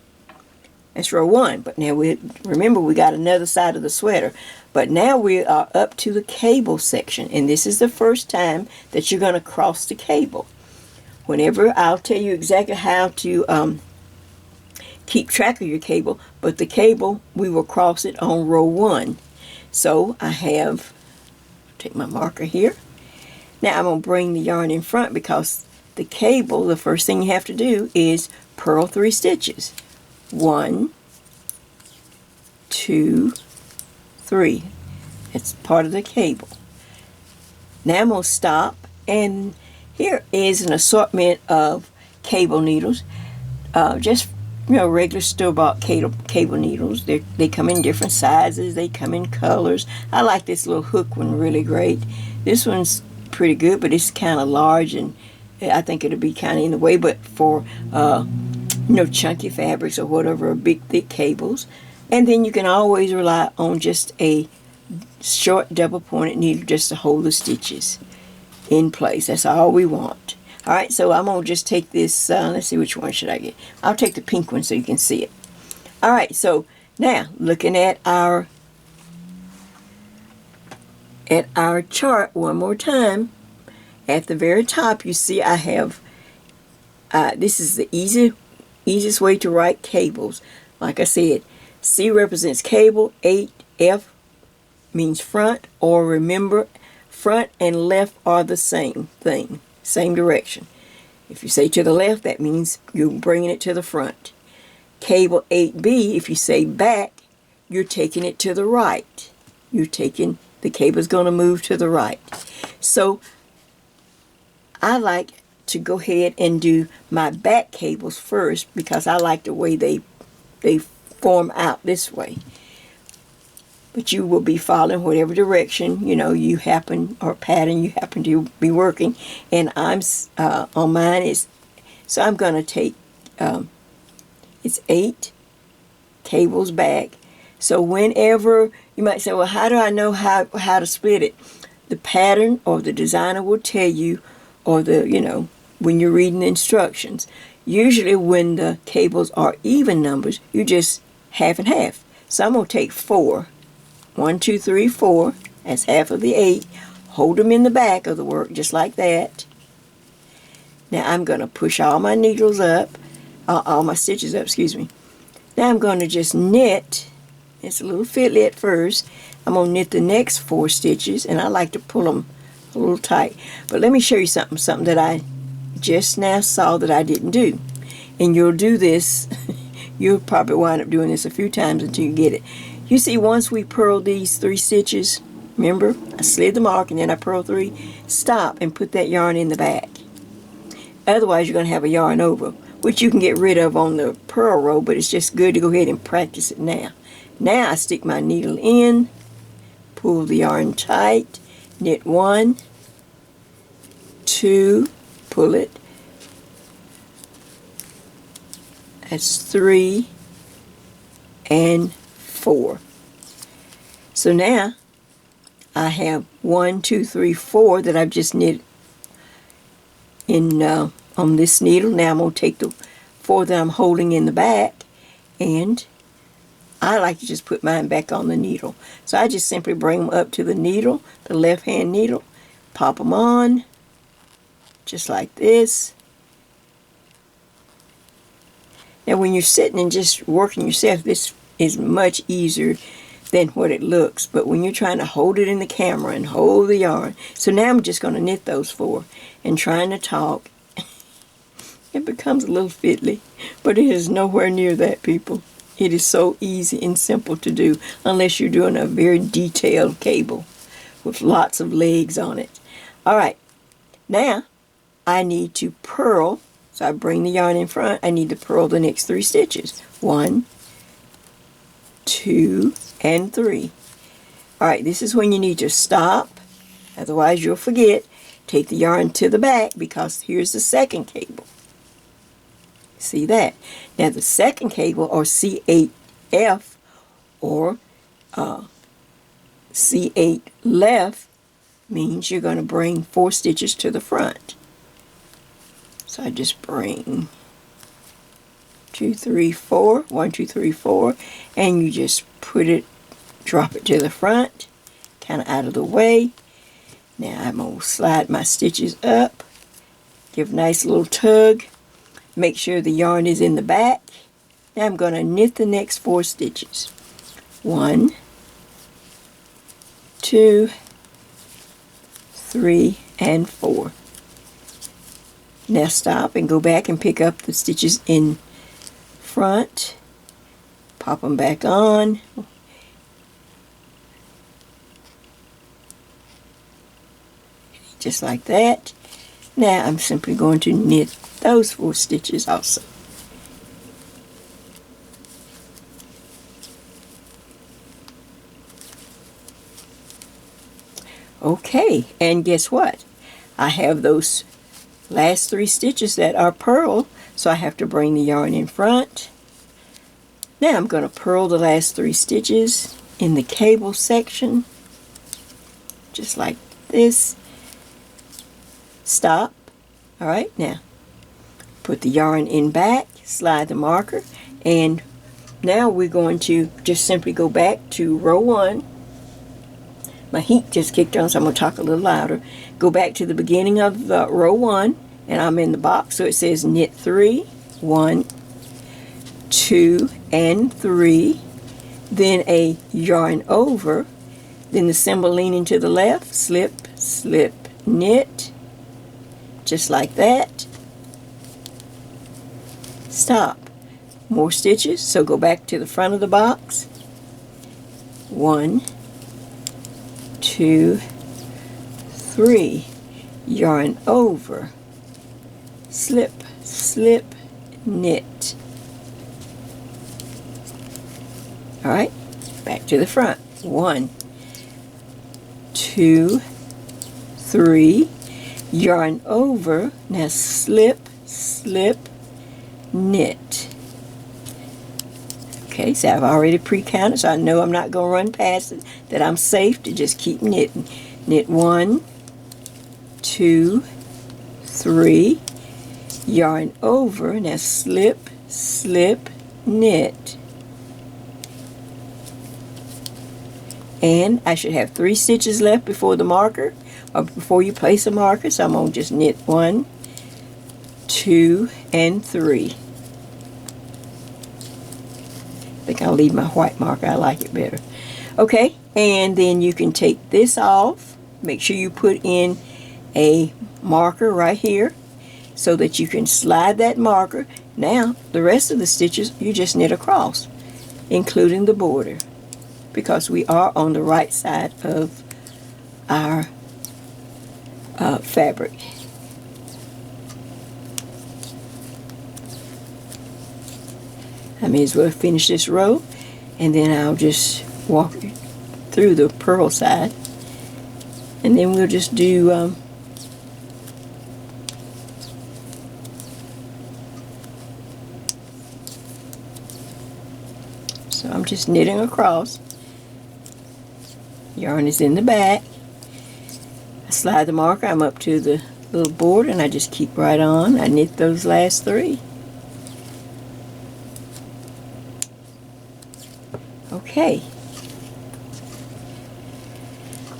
That's row 1, but now remember we got another side of the sweater. But now we are up to the cable section, and this is the first time that you're going to cross the cable. Whenever I'll tell you exactly how to keep track of your cable, but the cable we will cross it on row 1. So I have, take my marker here. Now I'm going to bring the yarn in front because the cable, the first thing you have to do is purl 3 stitches. 1, 2, 3. It's part of the cable. Now I'm going to stop, and here is an assortment of cable needles. Just regular store-bought cable needles. They come in different sizes. They come in colors. I like this little hook one really great. This one's pretty good, but it's kind of large, and I think it'll be kind of in the way. But for chunky fabrics or whatever, or big thick cables, and then you can always rely on just a short double pointed needle just to hold the stitches in place. That's all we want. Alright, so I'm going to just take this, let's see, which one should I get? I'll take the pink one so you can see it. Alright, so now looking at our chart one more time, at the very top you see I have, this is the easiest way to write cables. Like I said, C represents cable, 8, F means front, or remember, front and left are the same thing, same direction. If you say to the left, that means you're bringing it to the front. Cable 8B, if you say back, you're taking it to the right. The cable's going to move to the right. So I like to go ahead and do my back cables first because I like the way they form out this way. But you will be following whatever direction you happen, or pattern you happen to be working. And I'm on mine is, so I'm going to take it's 8 cables back. So whenever you might say, well, how do I know how to split it? The pattern or the designer will tell you, or when you're reading the instructions. Usually when the cables are even numbers, you just half and half. So I'm going to take 4. 1, 2, 3, 4. That's half of the 8. Hold them in the back of the work just like that. Now I'm going to push all my needles up, all my stitches up, excuse me. Now I'm going to just knit. It's a little fiddly at first. I'm going to knit the next 4 stitches, and I like to pull them a little tight. But let me show you something that I just now saw that I didn't do. And you'll do this, you'll probably wind up doing this a few times until you get it. You see, once we purl these 3 stitches, remember, I slid the mark and then I purl 3, stop and put that yarn in the back. Otherwise, you're going to have a yarn over, which you can get rid of on the purl row, but it's just good to go ahead and practice it now. Now I stick my needle in, pull the yarn tight, knit 1, 2, pull it. That's 3 and 4. So now I have 1, 2, 3, 4 that I've just knit in on this needle. Now I'm going to take the 4 that I'm holding in the back, and I like to just put mine back on the needle. So I just simply bring them up to the needle, the left hand needle, pop them on, just like this. Now when you're sitting and just working yourself, this is much easier than what it looks. But when you're trying to hold it in the camera and hold the yarn, so now I'm just going to knit those 4 and trying to talk. It becomes a little fiddly, but it is nowhere near that, people. It is so easy and simple to do, unless you're doing a very detailed cable with lots of legs on it. Alright, now I need to purl. So I bring the yarn in front. I need to purl the next 3 stitches. 1, 2, and 3. Alright, this is when you need to stop. Otherwise you'll forget. Take the yarn to the back because here's the second cable. See that? Now the second cable, or C8F, or C8 left, means you're going to bring 4 stitches to the front. So I just bring 2, 3, 4, 1, 2, 3, 4, and you just put it, drop it to the front, kind of out of the way. Now I'm going to slide my stitches up, give a nice little tug, make sure the yarn is in the back. Now I'm going to knit the next 4 stitches. 1, 2, 3, and 4. Now stop and go back and pick up the stitches in front. Pop them back on. Just like that. Now I'm simply going to knit those 4 stitches also. Okay, and guess what? I have those last 3 stitches that are purl, so I have to bring the yarn in front. Now I'm going to purl the last 3 stitches in the cable section, just like this. Stop. Alright, now put the yarn in back, slide the marker, and now we're going to just simply go back to row 1. My heat just kicked on, so I'm going to talk a little louder. Go back to the beginning of row 1, and I'm in the box, so it says knit 3, 1, 2, and 3, then a yarn over, then the symbol leaning to the left, slip, slip, knit, just like that. Stop. More stitches, so go back to the front of the box. 1, 2, 3, yarn over, slip, slip, knit. Alright, back to the front. 1, 2, 3, yarn over, now slip, slip, knit. Okay, so I've already pre-counted, so I know I'm not going to run past it, that I'm safe to just keep knitting. Knit 1, 2, 3, yarn over, now slip, slip, knit. And I should have 3 stitches left before the marker, or before you place a marker, so I'm going to just knit 1, 2, and 3. I think I'll leave my white marker, I like it better. Okay, and then you can take this off. Make sure you put in a marker right here so that you can slide that marker. Now, the rest of the stitches you just knit across, including the border, because we are on the right side of our fabric. I may as well finish this row, and then I'll just walk through the purl side, and then we'll just do so I'm just knitting across. Yarn is in the back. I slide the marker, I'm up to the little border, and I just keep right on. I knit those last 3. Okay,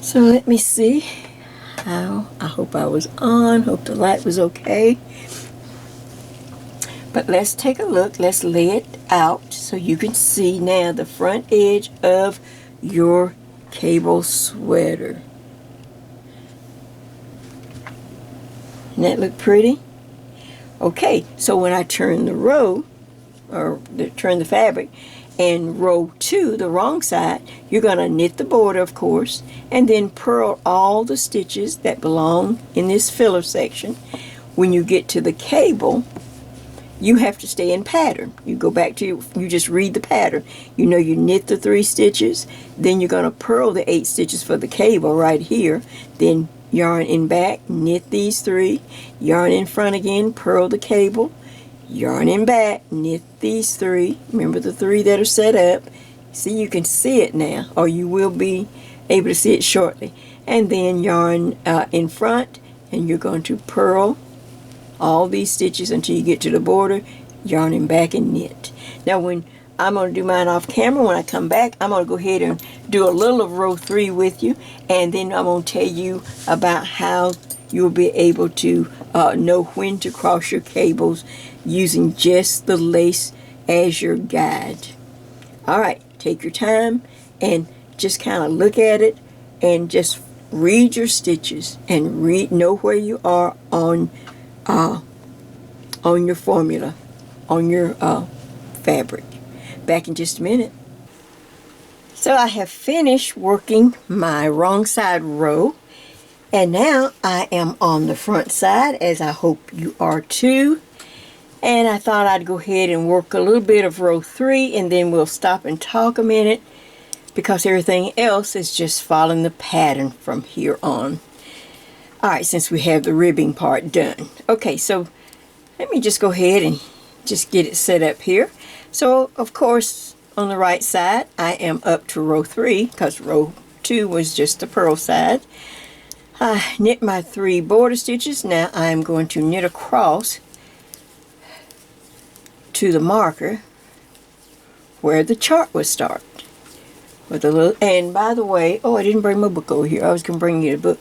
so let me see how, I hope I was on, hope the light was okay. But let's take a look, let's lay it out so you can see now the front edge of your cable sweater. Doesn't that look pretty? Okay, so when I turn the row, or turn the fabric, and row 2, the wrong side, you're going to knit the border, of course, and then purl all the stitches that belong in this filler section. when you get to the cable, you have to stay in pattern. You go back to, you just read the pattern. You know, you knit the 3 stitches, then you're going to purl the 8 stitches for the cable right here, then yarn in back, knit these 3, yarn in front again, purl the cable, yarn in back, knit these 3. Remember the 3 that are set up. See, you can see it now, or you will be able to see it shortly. And then yarn in front, and you're going to purl all these stitches until you get to the border, yarn in back and knit. Now when I'm going to do mine off camera, when I come back, I'm going to go ahead and do a little of row 3 with you, and then I'm going to tell you about how you'll be able to know when to cross your cables using just the lace as your guide. Alright, take your time and just kind of look at it and just read your stitches and know where you are on your formula, on your fabric. Back in just a minute. So I have finished working my wrong side row, and now I am on the front side, as I hope you are too. And I thought I'd go ahead and work a little bit of row 3, and then we'll stop and talk a minute, because everything else is just following the pattern from here on. Alright, since we have the ribbing part done. Okay, so let me just go ahead and just get it set up here. So, of course, on the right side, I am up to row 3, because row 2 was just the purl side. I knit my 3 border stitches. Now I'm going to knit across to the marker where the chart would start. With a little, and by the way, oh, I didn't bring my book over here. I was going to bring you a book.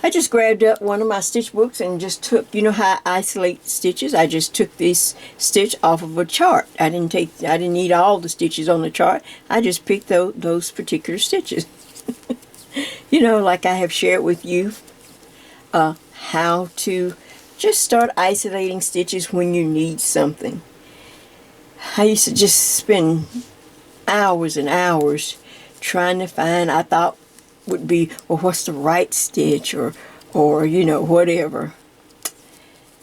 I just grabbed up one of my stitch books and just took, you know how I isolate stitches? I just took this stitch off of a chart. I didn't need all the stitches on the chart. I just picked those particular stitches. You know, like I have shared with you how to just start isolating stitches when you need something. I used to just spend hours and hours trying to find, I thought would be, well, what's the right stitch, or you know, whatever.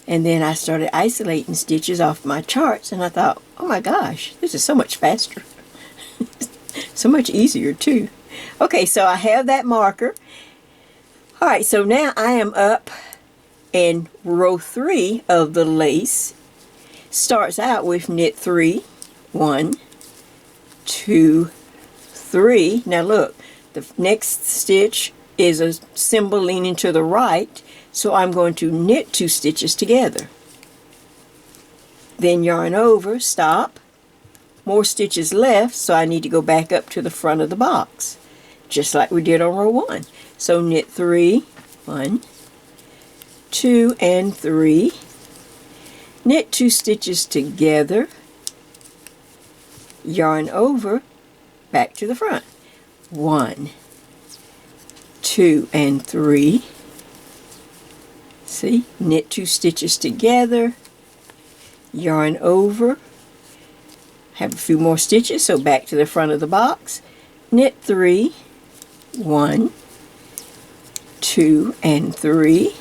And then I started isolating stitches off my charts, and I thought, oh my gosh, this is so much faster. So much easier too. Okay, so I have that marker. Alright, so now I am up, and row 3 of the lace starts out with knit 3, 1, 2, 3. Now look, the next stitch is a symbol leaning to the right, so I'm going to knit 2 stitches together. Then yarn over, stop, more stitches left, so I need to go back up to the front of the box, just like we did on row 1. So knit 3, 1, 2, and 3. Knit 2 stitches together, yarn over, back to the front. 1, 2, and 3. See, knit 2 stitches together, yarn over, have a few more stitches, so back to the front of the box, knit 3, 1, 2, and 3,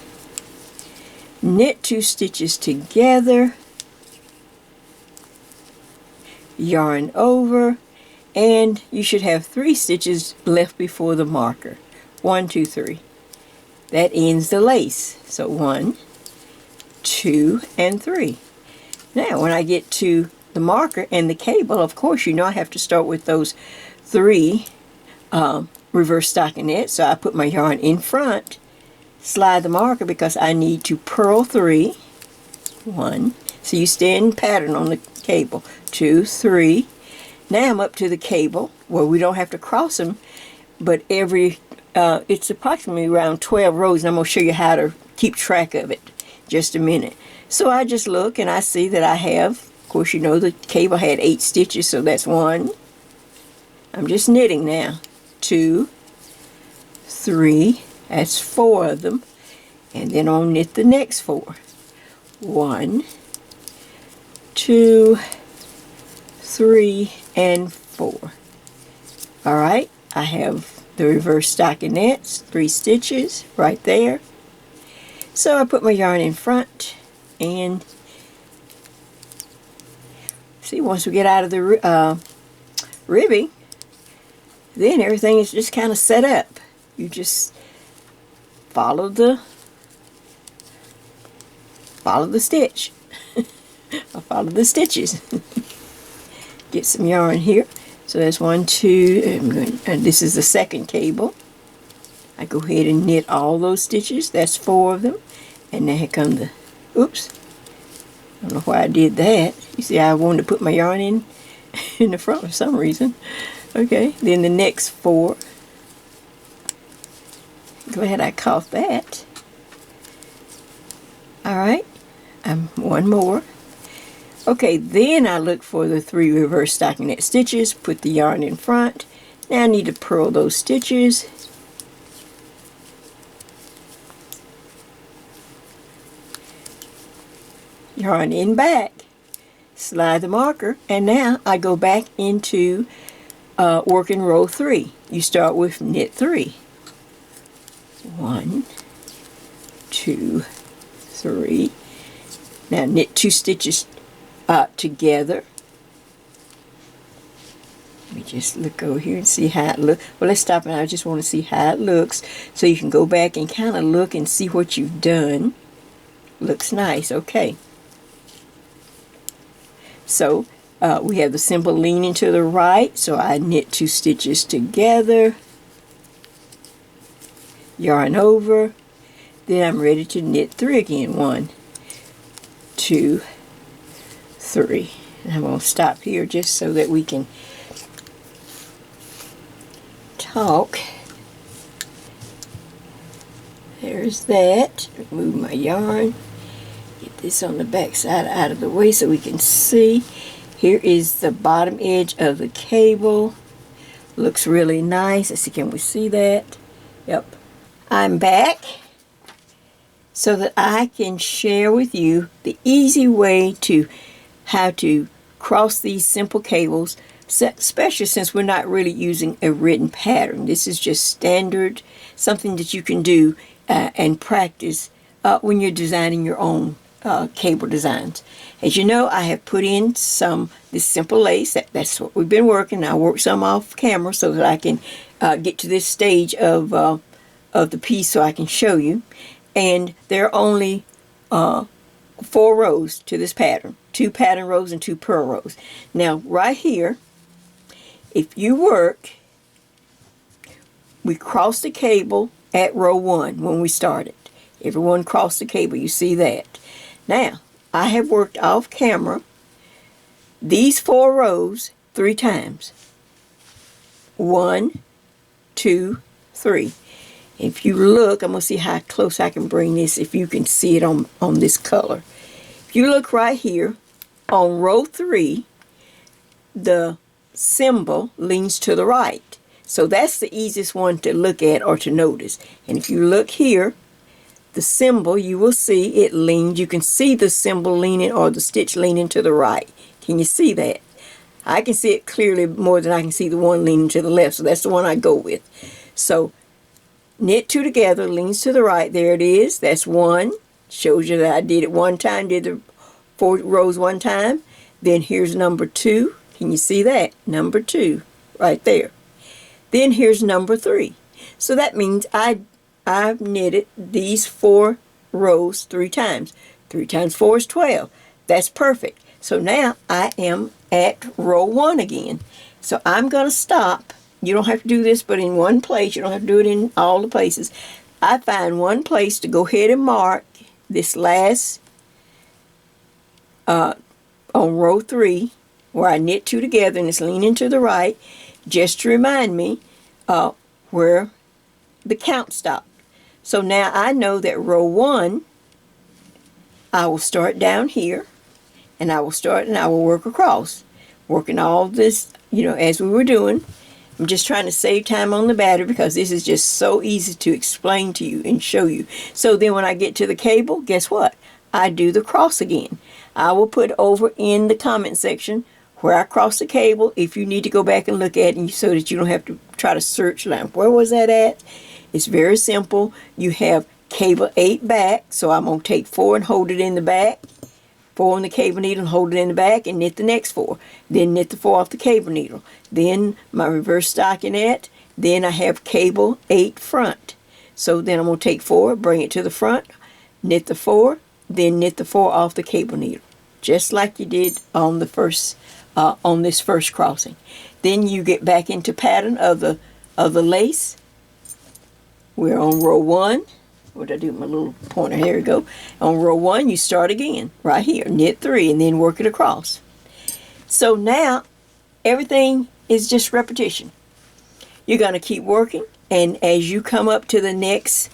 knit 2 stitches together, yarn over, and you should have 3 stitches left before the marker. 1, 2, 3. That ends the lace. So 1, 2, and 3. Now when I get to the marker and the cable, of course, you know I have to start with those 3 reverse stockinette. So I put my yarn in front, slide the marker because I need to purl 3. 1. So you stay in pattern on the cable. 2, 3. Now I'm up to the cable where we don't have to cross them, but it's approximately around 12 rows, and I'm going to show you how to keep track of it just a minute. So I just look and I see that I have, of course, you know the cable had 8 stitches, so that's 1. I'm just knitting now. 2, 3, that's 4 of them, and then I'll knit the next 4. 1, 2, 3, and 4. Alright, I have the reverse stockinettes, 3 stitches right there. So I put my yarn in front, And see, once we get out of the ribbing, then everything is just kind of set up. You just follow the stitch. I'll follow the stitches. Get some yarn here. So that's 1, 2, and this is the second cable. I go ahead and knit all those stitches. That's 4 of them. And now here come the, oops. I don't know why I did that. You see, I wanted to put my yarn in the front for some reason. Okay, then the next 4. Glad I caught that. Alright, one more. Okay, then I look for the 3 reverse stockinette stitches, put the yarn in front. Now I need to purl those stitches. Yarn in back, slide the marker, and now I go back into working row 3. You start with knit 3. 1, 2, 3. Now knit 2 stitches together. Let me just look over here and see how it looks. Well, let's stop, and I just want to see how it looks so you can go back and kind of look and see what you've done. Looks nice. Okay. So we have the symbol leaning to the right, so I knit 2 stitches together, yarn over, then I'm ready to knit 3 again. 1, 2, 3. And I'm going to stop here just so that we can talk. There's that. Move my yarn. Get this on the back side out of the way so we can see. Here is the bottom edge of the cable. Looks really nice. Let's see, can we see that? Yep. I'm back so that I can share with you the easy way to how to cross these simple cables, especially since we're not really using a written pattern. This is just standard, something that you can do and practice when you're designing your own cable designs. As you know, I have put in this simple lace. That's what we've been working. I worked some off camera so that I can get to this stage of the piece so I can show you. And there are only 4 rows to this pattern. 2 pattern rows and 2 purl rows. Now, right here, if you work, we cross the cable at row 1 when we started. Everyone crossed the cable. You see that. Now, I have worked off camera these 4 rows 3 times. 1, 2, 3. If you look, I'm going to see how close I can bring this, if you can see it on this color. If you look right here, on row 3, the symbol leans to the right. So that's the easiest one to look at or to notice. And if you look here, the symbol, you will see it leans. You can see the symbol leaning or the stitch leaning to the right. Can you see that? I can see it clearly more than I can see the one leaning to the left, so that's the one I go with. So knit 2 together, leans to the right. There it is. That's 1. Shows you that I did it one time, did the 4 rows one time. Then here's number 2. Can you see that? Number 2 right there. Then here's number 3. So that means I've knitted these 4 rows 3 times. 3 times 4 is 12. That's perfect. So now I am at row 1 again. So I'm going to stop. You don't have to do this but in one place. You don't have to do it in all the places. I find one place to go ahead and mark this last on row 3 where I knit 2 together and it's leaning to the right, just to remind me where the count stopped. So now I know that row 1, I will start down here, and I will start and I will work across, working all this, as we were doing. I'm just trying to save time on the battery because this is just so easy to explain to you and show you. So then when I get to the cable, guess what? I do the cross again. I will put over in the comment section where I cross the cable if you need to go back and look at it so that you don't have to try to search like, where was that at? It's very simple. You have cable 8 back, so I'm going to take 4 and hold it in the back, 4 on the cable needle and hold it in the back, and knit the next 4. Then knit the 4 off the cable needle. Then my reverse stockinette. Then I have cable 8 front. So then I'm going to take 4, bring it to the front, knit the 4, then knit the 4 off the cable needle, just like you did on the first, on this first crossing. Then you get back into pattern of the lace. We're on row 1. What did I do with my little pointer? Here we go. On row 1, you start again, right here, knit 3, and then work it across. So now, everything is just repetition. You're going to keep working, and as you come up to the next,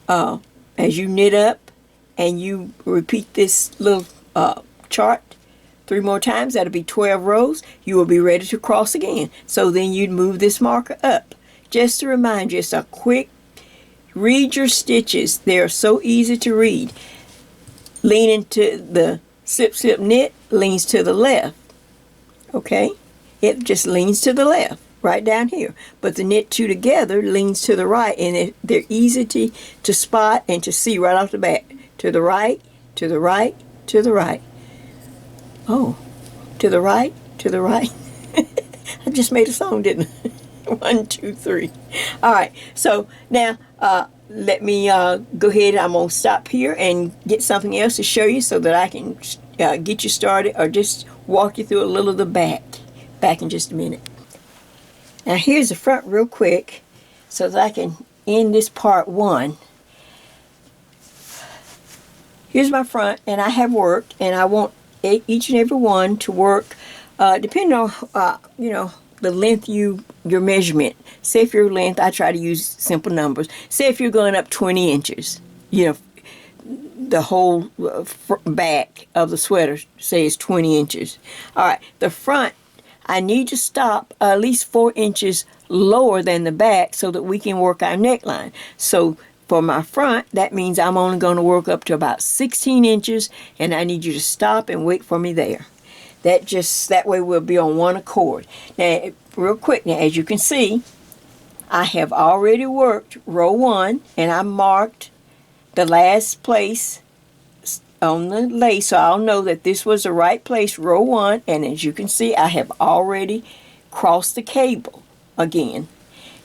as you knit up, and you repeat this little chart 3 more times, that'll be 12 rows, you will be ready to cross again. So then you'd move this marker up. Just to remind you, it's a quick, read your stitches. They're so easy to read. Leaning to the slip, slip, knit leans to the left. Okay? It just leans to the left, right down here. But the knit 2 together leans to the right, and they're easy to spot and to see right off the bat. To the right, to the right, to the right. Oh, to the right, to the right. I just made a song, didn't I? 1, 2, 3. All right, so now let me go ahead. I'm going to stop here and get something else to show you so that I can get you started, or just walk you through a little of the back in just a minute. Now here's the front real quick so that I can end this part 1. Here's my front, and I have worked, and I want each and every one to work depending on the length your measurement. Say if your length, I try to use simple numbers. Say if you're going up 20 inches, the whole back of the sweater, say is 20 inches. All right, the front, I need to stop at least 4 inches lower than the back so that we can work our neckline. So for my front, that means I'm only going to work up to about 16 inches, and I need you to stop and wait for me there. That way we'll be on one accord. Now, real quick, now as you can see, I have already worked row 1, and I marked the last place on the lace, so I'll know that this was the right place, row 1, and as you can see, I have already crossed the cable again.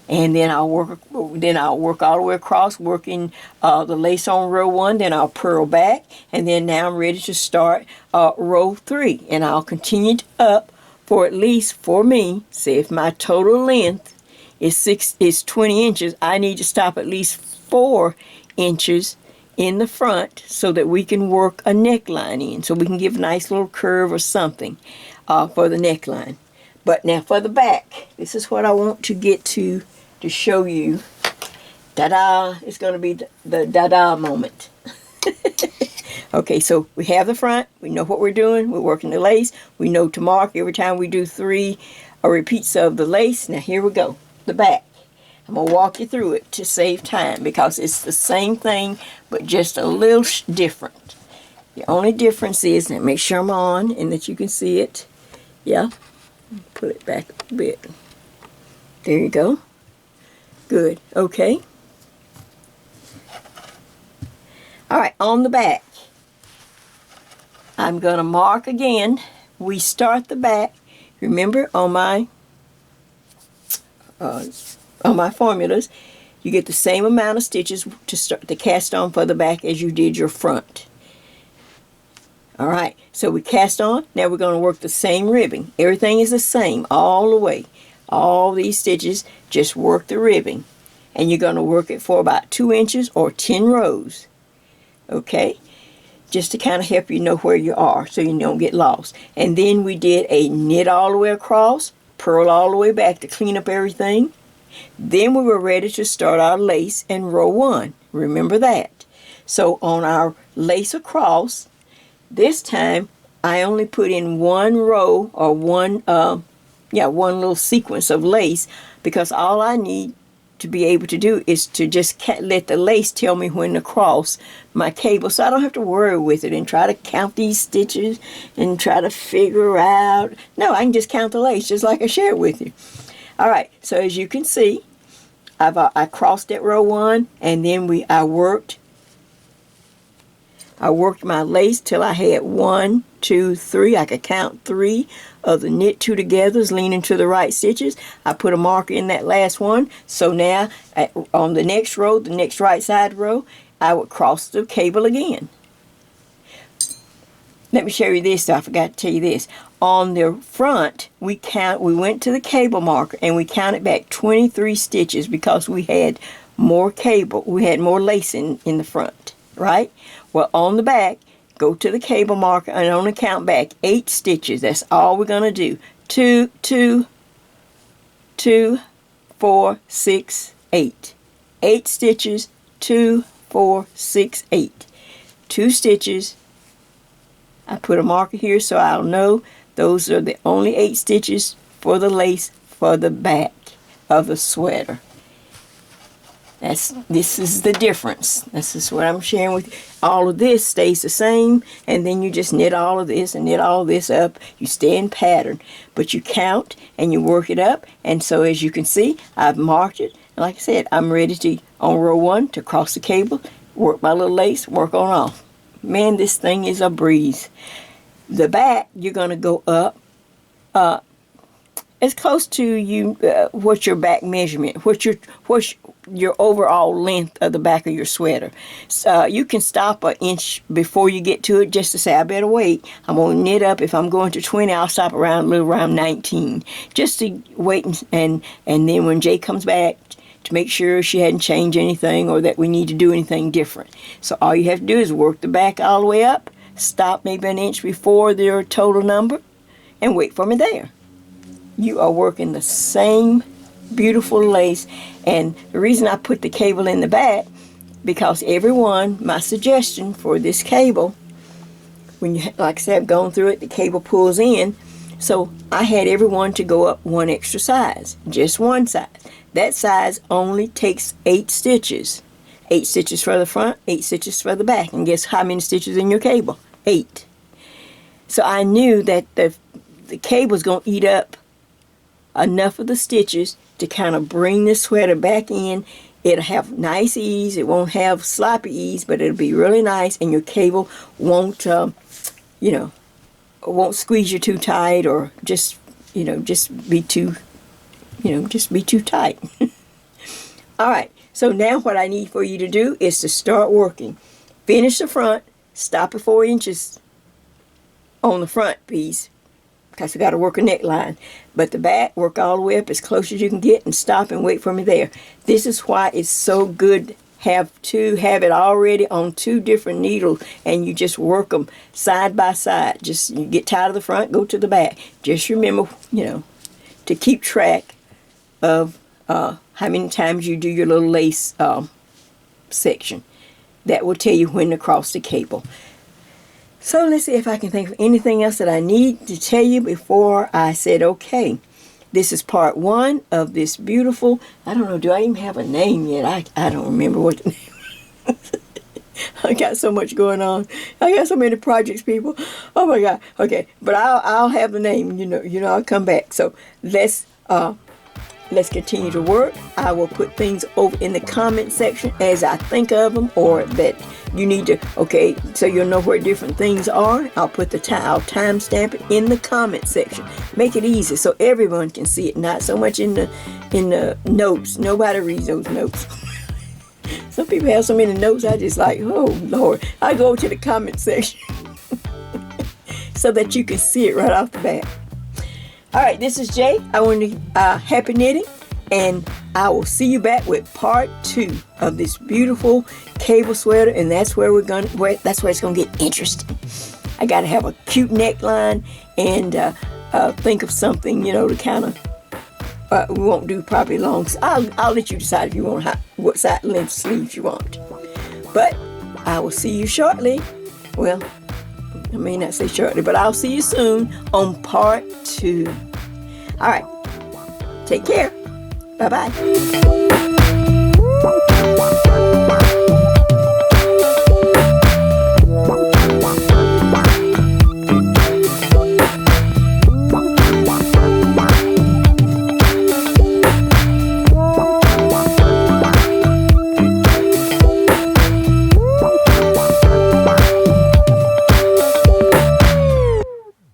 And then I'll work all the way across, working the lace on row 1. Then I'll purl back, and then now I'm ready to start row 3. And I'll continue up for at least, for me, say if my total length is 20 inches, I need to stop at least 4 inches in the front so that we can work a neckline in, so we can give a nice little curve or something for the neckline. But now for the back, this is what I want to get to show you. Da-da! It's going to be the da-da moment. Okay, so we have the front. We know what we're doing. We're working the lace. We know to mark every time we do 3 repeats of the lace. Now here we go. The back. I'm going to walk you through it to save time because it's the same thing but just a little different. The only difference is, now make sure I'm on and that you can see it. Yeah. Pull it back a bit. There you go. Good. Okay. All right, on the back, I'm going to mark again. We start the back. Remember, on my formulas, you get the same amount of stitches to cast on for the back as you did your front. All right, so we cast on. Now we're going to work the same ribbing. Everything is the same all the way. All these stitches, just work the ribbing. And you're going to work it for about 2 inches or 10 rows. Okay? Just to kind of help you know where you are so you don't get lost. And then we did a knit all the way across, purl all the way back to clean up everything. Then we were ready to start our lace in row 1. Remember that. So on our lace across, this time I only put in 1 row or one little sequence of lace, because all I need to be able to do is to just let the lace tell me when to cross my cable, so I don't have to worry with it and try to count these stitches and try to figure out. No, I can just count the lace just like I shared with you. All right, so as you can see, I crossed at row 1, and then I worked my lace till I had 1, 2, 3. I could count 3 of the knit 2 togethers leaning to the right stitches. I put a marker in that last one. So now on the next row, the next right side row, I would cross the cable again. Let me show you this. I forgot to tell you this. On the front, we went to the cable marker and we counted back 23 stitches because we had more cable. We had more lace in the front, right? Well, on the back, go to the cable marker and only count back 8 stitches. That's all we're going to do. 2, 2, 2, 4, 6, 8. 8 stitches, 2, 4, 6, 8. 2 stitches. I put a marker here so I'll know those are the only 8 stitches for the lace for the back of the sweater. This is the difference. This is what I'm sharing with you. All of this stays the same, and then you just knit all of this and knit all of this up. You stay in pattern, but you count and you work it up. And so as you can see, I've marked it. And like I said, I'm ready to, on row 1, to cross the cable, work my little lace, work on off. Man, this thing is a breeze. The back, you're going to go up as close to what's your back measurement, what's your overall length of the back of your sweater. So you can stop an inch before you get to it just to say, I better wait. I'm going to knit up. If I'm going to 20, I'll stop around 19. Just to wait and then when Jay comes back, to make sure she hadn't changed anything or that we need to do anything different. So all you have to do is work the back all the way up, stop maybe an inch before their total number, and wait for me there. You are working the same beautiful lace. And the reason I put the cable in the back, because my suggestion for this cable, when you, like I said, I've gone through it, the cable pulls in. So I had everyone to go up 1 extra size, just 1 size. That size only takes 8 stitches. 8 stitches for the front, 8 stitches for the back. And guess how many stitches in your cable? 8. So I knew that the cable's going to eat up enough of the stitches to kind of bring this sweater back in. It'll have nice ease. It won't have sloppy ease, but it'll be really nice. And your cable won't, won't squeeze you too tight or just be too tight. All right, so now what I need for you to do is to start working. Finish the front, stop at 4 inches on the front piece because we got to work a neckline. But the back, work all the way up as close as you can get and stop and wait for me there. This is why it's so good have it already on 2 different needles and you just work them side by side. Just you get tired of the front, go to the back. Just remember, to keep track of how many times you do your little lace section. That will tell you when to cross the cable. So let's see if I can think of anything else that I need to tell you before I said okay. This is part 1 of this beautiful, I don't know, do I even have a name yet? I don't remember what the name is. I got so much going on. I got so many projects, people. Oh my God. Okay, but I'll have the name. I'll come back. So let's continue to work. I will put things over in the comment section as I think of them, or that you need to, so you'll know where different things are. I'll put I'll time stamp it in the comment section. Make it easy so everyone can see it, not so much in the notes. Nobody reads those notes. Some people have so many notes, I just like, oh Lord. I go to the comment section so that you can see it right off the bat. All right, this is Jay. I want to happy knitting, and I will see you back with part 2 of this beautiful cable sweater, and that's where that's where it's gonna get interesting. I gotta have a cute neckline and think of something, to kind of. We won't do probably long. I'll let you decide if you want what side length sleeves you want. But I will see you shortly. Well, I may not say shortly, but I'll see you soon on part 2. All right. Take care. Bye-bye.